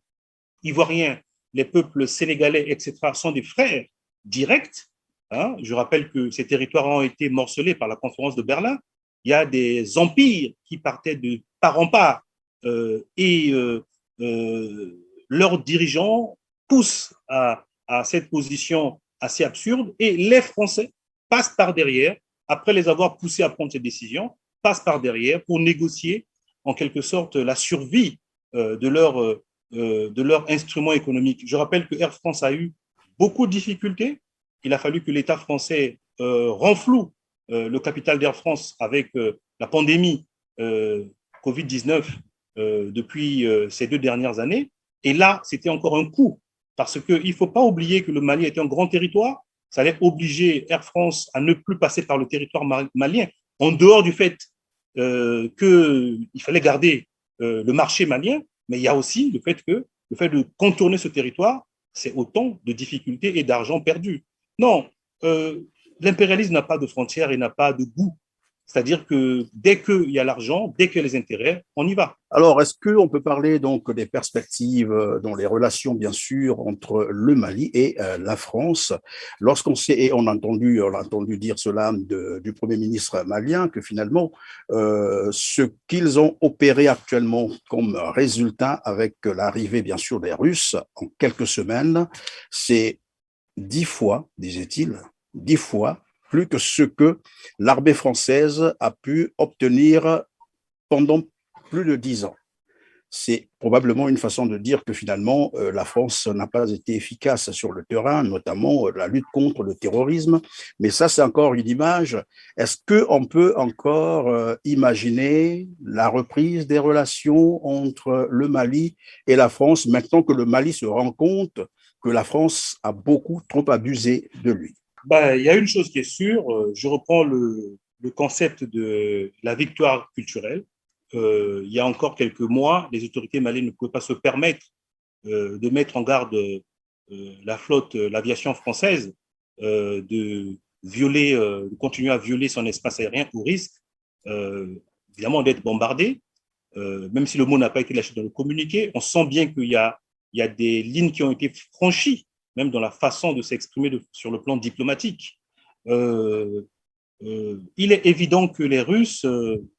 ivoiriens, les peuples sénégalais, etc., sont des frères directs. Hein. Je rappelle que ces territoires ont été morcelés par la conférence de Berlin. Il y a des empires qui partaient de part en part et leurs dirigeants poussent à cette position assez absurde et les Français passent par derrière, après les avoir poussés à prendre ces décisions, passent par derrière pour négocier en quelque sorte la survie de leur instrument économique. Je rappelle que Air France a eu beaucoup de difficultés. Il a fallu que l'État français renfloue le capital d'Air France avec la pandémie Covid-19 depuis ces 2 dernières années. Et là, c'était encore un coup, parce qu'il ne faut pas oublier que le Mali était un grand territoire. Ça allait obliger Air France à ne plus passer par le territoire malien, en dehors du fait qu'il fallait garder le marché malien, mais il y a aussi le fait de contourner ce territoire, c'est autant de difficultés et d'argent perdu. Non, l'impérialisme n'a pas de frontières et n'a pas de goût. C'est-à-dire que dès qu'il y a l'argent, dès qu'il y a les intérêts, on y va. Alors, est-ce qu'on peut parler donc des perspectives dans les relations, bien sûr, entre le Mali et la France? Lorsqu'on sait, et on a entendu dire cela du Premier ministre malien, que finalement, ce qu'ils ont opéré actuellement comme résultat avec l'arrivée, bien sûr, des Russes en quelques semaines, c'est 10 fois, disait-il, 10 fois plus que ce que l'armée française a pu obtenir pendant plus de 10 ans. C'est probablement une façon de dire que finalement, la France n'a pas été efficace sur le terrain, notamment la lutte contre le terrorisme. Mais ça, c'est encore une image. Est-ce qu'on peut encore imaginer la reprise des relations entre le Mali et la France, maintenant que le Mali se rend compte que la France a beaucoup trop abusé de lui? Ben, il y a une chose qui est sûre, je reprends le concept de la victoire culturelle. Il y a encore quelques mois, les autorités maliennes ne pouvaient pas se permettre de mettre en garde la flotte, l'aviation française, de continuer à violer son espace aérien au risque, évidemment, d'être bombardé. Même si le mot n'a pas été lâché dans le communiqué, on sent bien qu'il y a des lignes qui ont été franchies, même dans la façon de s'exprimer sur le plan diplomatique. Il est évident que les Russes,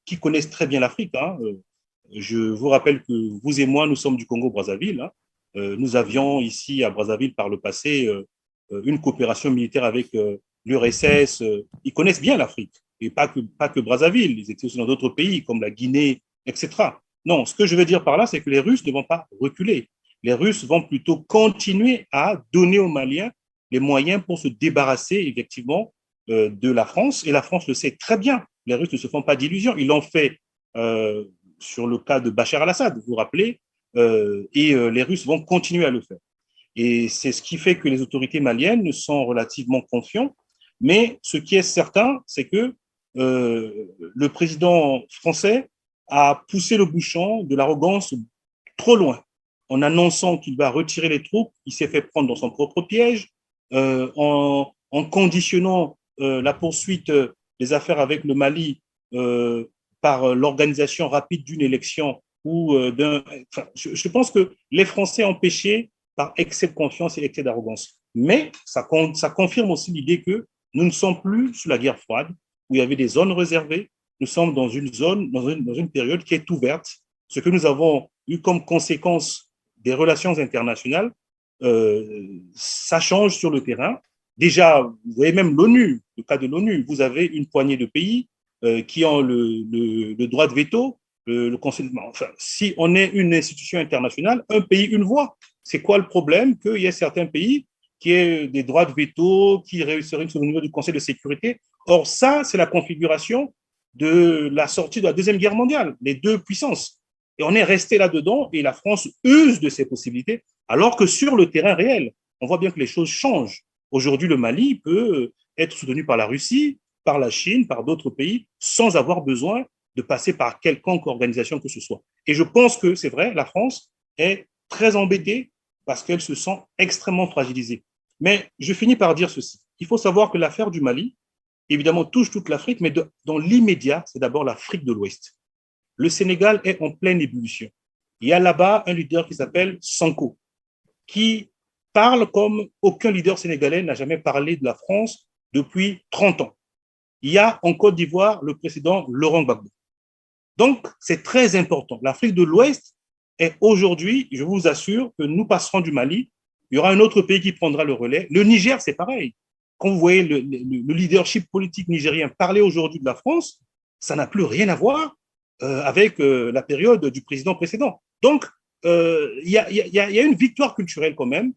qui connaissent très bien l'Afrique, hein, je vous rappelle que vous et moi, nous sommes du Congo-Brazzaville. Hein, nous avions ici à Brazzaville par le passé une coopération militaire avec l'URSS. Ils connaissent bien l'Afrique, et pas que Brazzaville. Ils étaient aussi dans d'autres pays comme la Guinée, etc. Non, ce que je veux dire par là, c'est que les Russes ne vont pas reculer. Les Russes vont plutôt continuer à donner aux Maliens les moyens pour se débarrasser effectivement de la France. Et la France le sait très bien. Les Russes ne se font pas d'illusions. Ils l'ont fait sur le cas de Bachar al-Assad, vous vous rappelez, et les Russes vont continuer à le faire. Et c'est ce qui fait que les autorités maliennes sont relativement confiantes. Mais ce qui est certain, c'est que le président français a poussé le bouchon de l'arrogance trop loin. En annonçant qu'il va retirer les troupes, il s'est fait prendre dans son propre piège, en conditionnant la poursuite des affaires avec le Mali par l'organisation rapide d'une élection ou je pense que les Français ont péché par excès de confiance et excès d'arrogance. Mais ça confirme aussi l'idée que nous ne sommes plus sous la guerre froide, où il y avait des zones réservées. Nous sommes dans une zone, dans une période qui est ouverte. Ce que nous avons eu comme conséquence des relations internationales, ça change sur le terrain. Déjà, vous voyez même l'ONU, le cas de l'ONU, vous avez une poignée de pays qui ont le droit de veto. Le Conseil, enfin, si on est une institution internationale, un pays, une voix. C'est quoi le problème qu'il y ait certains pays qui aient des droits de veto, qui réussiraient au niveau du Conseil de sécurité? Or, ça, c'est la configuration de la sortie de la Deuxième Guerre mondiale, les deux puissances. Et on est resté là-dedans et la France use de ces possibilités, alors que sur le terrain réel, on voit bien que les choses changent. Aujourd'hui, le Mali peut être soutenu par la Russie, par la Chine, par d'autres pays, sans avoir besoin de passer par quelconque organisation que ce soit. Et je pense que c'est vrai, la France est très embêtée parce qu'elle se sent extrêmement fragilisée. Mais je finis par dire ceci. Il faut savoir que l'affaire du Mali, évidemment, touche toute l'Afrique, mais dans l'immédiat, c'est d'abord l'Afrique de l'Ouest. Le Sénégal est en pleine ébullition. Il y a là-bas un leader qui s'appelle Sanko, qui parle comme aucun leader sénégalais n'a jamais parlé de la France depuis 30 ans. Il y a en Côte d'Ivoire le président Laurent Gbagbo. Donc, c'est très important. L'Afrique de l'Ouest est aujourd'hui, je vous assure, que nous passerons du Mali, il y aura un autre pays qui prendra le relais. Le Niger, c'est pareil. Quand vous voyez le leadership politique nigérien parler aujourd'hui de la France, ça n'a plus rien à voir avec la période du président précédent. Donc, il y a une victoire culturelle quand même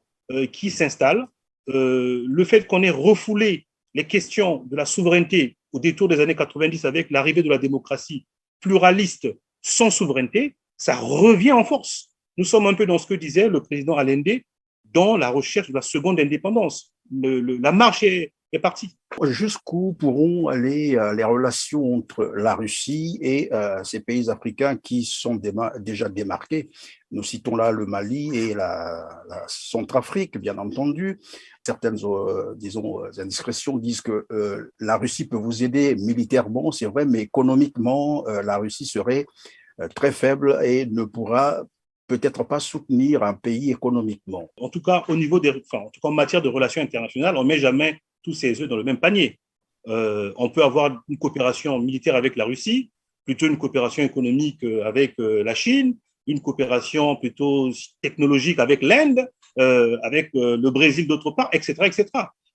qui s'installe. Le fait qu'on ait refoulé les questions de la souveraineté au détour des années 90 avec l'arrivée de la démocratie pluraliste sans souveraineté, ça revient en force. Nous sommes un peu dans ce que disait le président Allende dans la recherche de la seconde indépendance. La marche est partie. Jusqu'où pourront aller les relations entre la Russie et ces pays africains qui sont déjà démarqués? Nous citons là le Mali et la Centrafrique, bien entendu. Certaines, disons, indiscrétions disent que la Russie peut vous aider militairement, c'est vrai, mais économiquement, la Russie serait très faible et ne pourra peut-être pas soutenir un pays économiquement. En tout cas, en tout cas, en matière de relations internationales, on ne met jamais tous ses œufs dans le même panier. On peut avoir une coopération militaire avec la Russie, plutôt une coopération économique avec la Chine, une coopération plutôt technologique avec l'Inde, avec le Brésil d'autre part, etc., etc.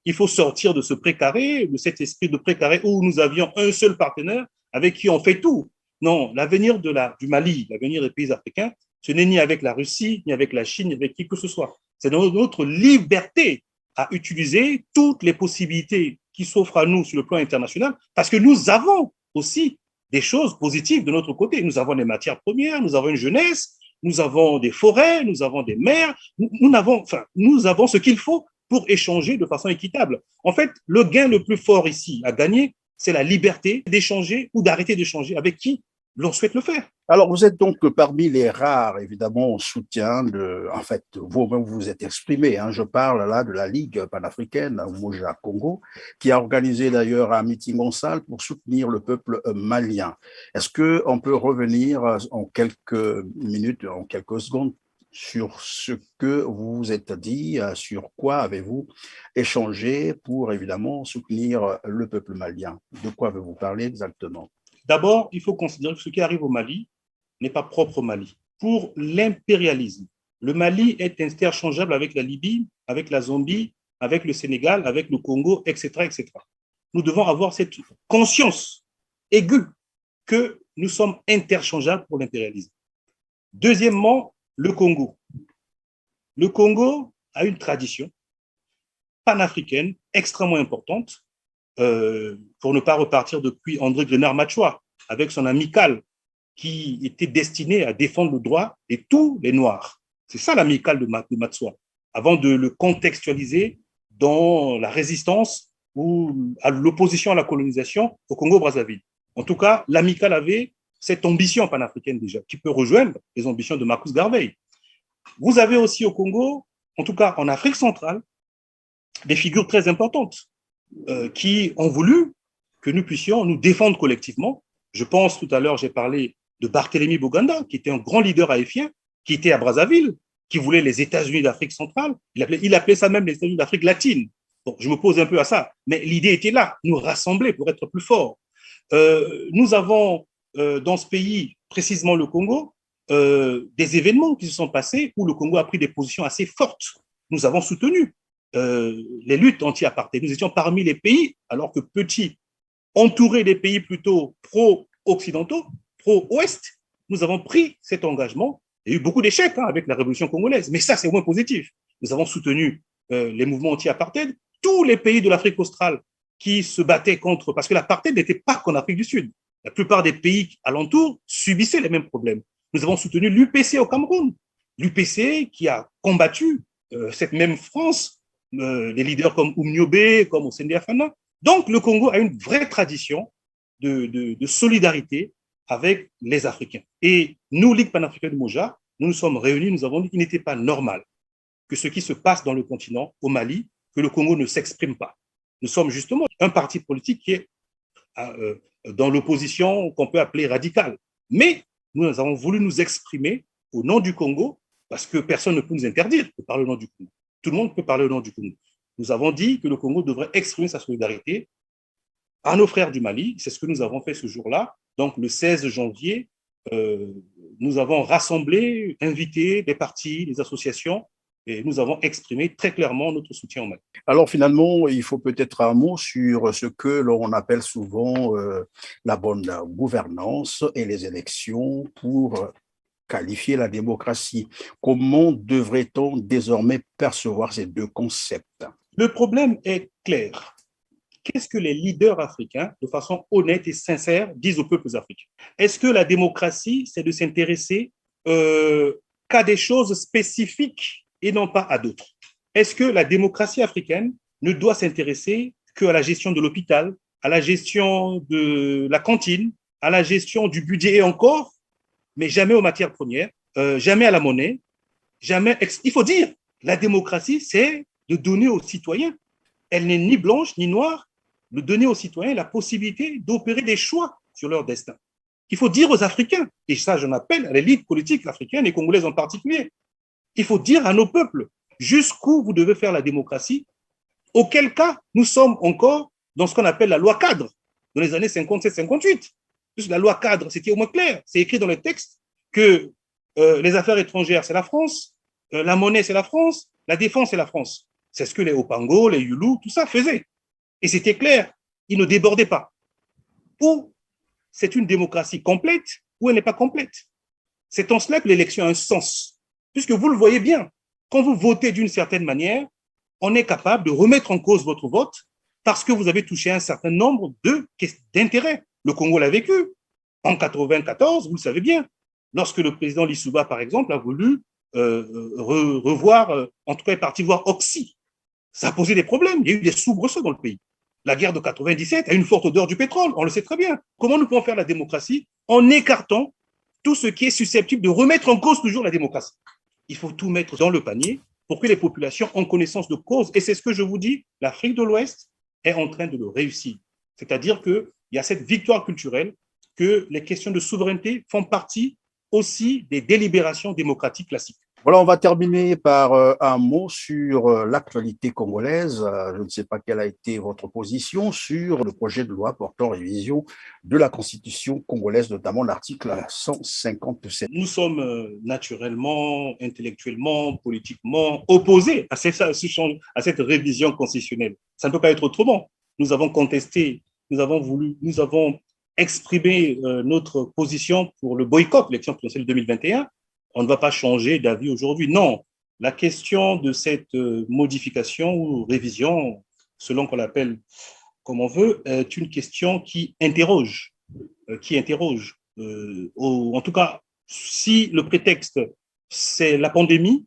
Il faut sortir de ce précaré, de cet esprit de précaré où nous avions un seul partenaire avec qui on fait tout. Non, l'avenir du Mali, l'avenir des pays africains, ce n'est ni avec la Russie, ni avec la Chine, ni avec qui que ce soit. C'est dans notre liberté à utiliser toutes les possibilités qui s'offrent à nous sur le plan international, parce que nous avons aussi des choses positives de notre côté. Nous avons des matières premières, nous avons une jeunesse, nous avons des forêts, nous avons des mers, nous avons ce qu'il faut pour échanger de façon équitable. En fait, le gain le plus fort ici à gagner, c'est la liberté d'échanger ou d'arrêter d'échanger avec qui l'on souhaite le faire. Alors, vous êtes donc parmi les rares, évidemment, soutiens en fait, vous-même vous êtes exprimé, hein, je parle là de la Ligue panafricaine, Umoja Congo, qui a organisé d'ailleurs un meeting en salle pour soutenir le peuple malien. Est-ce qu'on peut revenir en quelques minutes, en quelques secondes, sur ce que vous vous êtes dit, sur quoi avez-vous échangé pour évidemment soutenir le peuple malien? De quoi avez-vous parlé exactement? D'abord, il faut considérer que ce qui arrive au Mali n'est pas propre au Mali. Pour l'impérialisme, le Mali est interchangeable avec la Libye, avec la Zambie, avec le Sénégal, avec le Congo, etc., etc. Nous devons avoir cette conscience aiguë que nous sommes interchangeables pour l'impérialisme. Deuxièmement, le Congo. Le Congo a une tradition panafricaine extrêmement importante, pour ne pas repartir depuis André Grenard-Machoua, avec son amicale qui était destiné à défendre le droit de tous les Noirs. C'est ça l'amicale de Machoua. avant de le contextualiser dans la résistance ou à l'opposition à la colonisation au Congo-Brazzaville. En tout cas, l'amicale avait cette ambition panafricaine déjà, qui peut rejoindre les ambitions de Marcus Garvey. Vous avez aussi au Congo, en tout cas en Afrique centrale, des figures très importantes qui ont voulu que nous puissions nous défendre collectivement. Je pense, tout à l'heure, j'ai parlé de Barthélemy Boganda, qui était un grand leader haïtien, qui était à Brazzaville, qui voulait les États-Unis d'Afrique centrale. Il appelait ça même les États-Unis d'Afrique latine. Bon, je me pose un peu à ça, mais l'idée était là, nous rassembler pour être plus forts. Nous avons dans ce pays, précisément le Congo, des événements qui se sont passés où le Congo a pris des positions assez fortes. Nous avons soutenu les luttes anti-apartheid. Nous étions parmi les pays, alors que petits, entourés des pays plutôt pro-occidentaux, pro-ouest, nous avons pris cet engagement. Il y a eu beaucoup d'échecs avec la révolution congolaise, mais ça, c'est au moins positif. Nous avons soutenu les mouvements anti-apartheid, tous les pays de l'Afrique australe qui se battaient contre, parce que l'apartheid n'était pas qu'en Afrique du Sud. La plupart des pays alentours subissaient les mêmes problèmes. Nous avons soutenu l'UPC au Cameroun, l'UPC qui a combattu cette même France, des leaders comme Oumniobé, comme Ossende Afana. Donc, le Congo a une vraie tradition de solidarité avec les Africains. Et nous, Ligue panafricaine de Moja, nous nous sommes réunis, nous avons dit qu'il n'était pas normal que ce qui se passe dans le continent, au Mali, que le Congo ne s'exprime pas. Nous sommes justement un parti politique qui est dans l'opposition qu'on peut appeler radicale. Mais nous avons voulu nous exprimer au nom du Congo, parce que personne ne peut nous interdire de parler au nom du Congo. Tout le monde peut parler au nom du Congo. Nous avons dit que le Congo devrait exprimer sa solidarité à nos frères du Mali. C'est ce que nous avons fait ce jour-là. Donc, le 16 janvier, nous avons rassemblé, invité des partis, des associations, et nous avons exprimé très clairement notre soutien au Mali. Alors finalement, il faut peut-être un mot sur ce que l'on appelle souvent la bonne gouvernance et les élections pour qualifier la démocratie. Comment devrait-on désormais percevoir ces deux concepts? Le problème est clair. Qu'est-ce que les leaders africains, de façon honnête et sincère, disent aux peuples africains? Est-ce que la démocratie, c'est de s'intéresser qu'à des choses spécifiques et non pas à d'autres? Est-ce que la démocratie africaine ne doit s'intéresser qu'à la gestion de l'hôpital, à la gestion de la cantine, à la gestion du budget et encore, mais jamais aux matières premières, jamais à la monnaie, jamais. Il faut dire, la démocratie, c'est de donner aux citoyens, elle n'est ni blanche ni noire, de donner aux citoyens la possibilité d'opérer des choix sur leur destin. Il faut dire aux Africains, et ça j'en appelle à l'élite politique africaine et congolaise en particulier, il faut dire à nos peuples jusqu'où vous devez faire la démocratie, auquel cas nous sommes encore dans ce qu'on appelle la loi cadre, dans les années 57-58. La loi cadre, c'était au moins clair, c'est écrit dans les textes que les affaires étrangères, c'est la France, la monnaie, c'est la France, la défense, c'est la France. C'est ce que les Opango, les Yulu, tout ça faisaient. Et c'était clair, ils ne débordaient pas. Ou c'est une démocratie complète, ou elle n'est pas complète. C'est en cela que l'élection a un sens. Puisque vous le voyez bien, quand vous votez d'une certaine manière, on est capable de remettre en cause votre vote parce que vous avez touché un certain nombre d'intérêts. Le Congo l'a vécu. En 1994, vous le savez bien, lorsque le président Lissouba, par exemple, a voulu revoir, en tout cas, est parti voir Oxy. Ça a posé des problèmes. Il y a eu des soubresauts dans le pays. La guerre de 97 a une forte odeur du pétrole, on le sait très bien. Comment nous pouvons faire la démocratie en écartant tout ce qui est susceptible de remettre en cause toujours la démocratie? Il faut tout mettre dans le panier pour que les populations aient connaissance de cause. Et c'est ce que je vous dis, l'Afrique de l'Ouest est en train de le réussir. C'est-à-dire qu'il y a cette victoire culturelle, que les questions de souveraineté font partie aussi des délibérations démocratiques classiques. Voilà, on va terminer par un mot sur l'actualité congolaise. Je ne sais pas quelle a été votre position sur le projet de loi portant révision de la Constitution congolaise, notamment l'article 157. Nous sommes naturellement, intellectuellement, politiquement opposés à cette révision constitutionnelle. Ça ne peut pas être autrement. Nous avons contesté, nous avons exprimé notre position pour le boycott de l'élection présidentielle 2021. On ne va pas changer d'avis aujourd'hui. Non, la question de cette modification ou révision, selon qu'on l'appelle comme on veut, est une question qui interroge. En tout cas, si le prétexte, c'est la pandémie,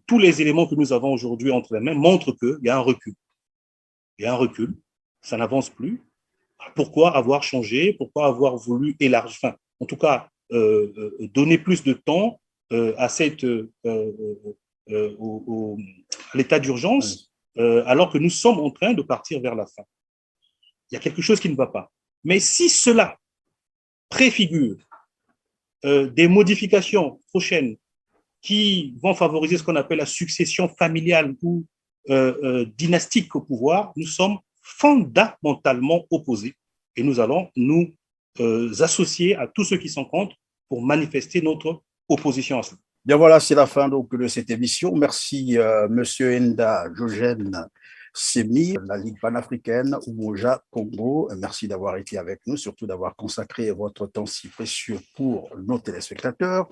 tous les éléments que nous avons aujourd'hui entre les mains montrent qu'il y a un recul. Il y a un recul, ça n'avance plus. Pourquoi avoir changé? Pourquoi avoir voulu élargir, enfin, en tout cas, donner plus de temps à l'état d'urgence, alors que nous sommes en train de partir vers la fin? Il y a quelque chose qui ne va pas. Mais si cela préfigure des modifications prochaines qui vont favoriser ce qu'on appelle la succession familiale ou dynastique au pouvoir, nous sommes fondamentalement opposés et nous allons nous associer à tous ceux qui sont contre pour manifester notre opposition à cela. Bien voilà, c'est la fin donc de cette émission. Merci Monsieur Enda Diogène Semi, la Ligue panafricaine Umoja Congo. Merci d'avoir été avec nous, surtout d'avoir consacré votre temps si précieux pour nos téléspectateurs.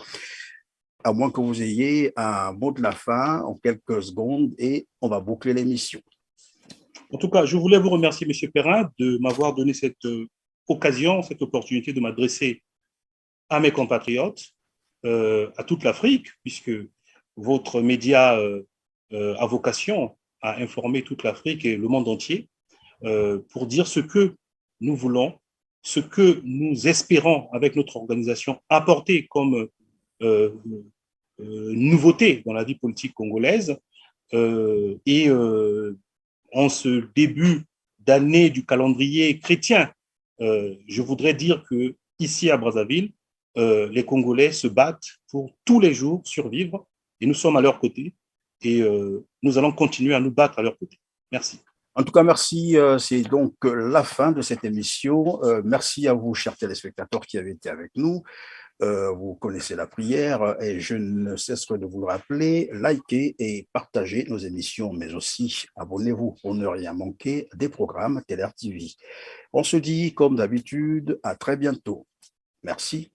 À moins que vous ayez un mot de la fin en quelques secondes et on va boucler l'émission. En tout cas, je voulais vous remercier, M. Perrin, de m'avoir donné cette occasion, cette opportunité de m'adresser à mes compatriotes, à toute l'Afrique, puisque votre média a vocation à informer toute l'Afrique et le monde entier pour dire ce que nous voulons, ce que nous espérons avec notre organisation apporter comme nouveauté dans la vie politique congolaise. En ce début d'année du calendrier chrétien, je voudrais dire que ici à Brazzaville, les Congolais se battent pour tous les jours survivre et nous sommes à leur côté et nous allons continuer à nous battre à leur côté. Merci. En tout cas, merci. C'est donc la fin de cette émission. Merci à vous, chers téléspectateurs, qui avez été avec nous. Vous connaissez la prière et je ne cesserai de vous le rappeler, likez et partagez nos émissions, mais aussi abonnez-vous pour ne rien manquer des programmes TLR TV. On se dit, comme d'habitude, à très bientôt. Merci.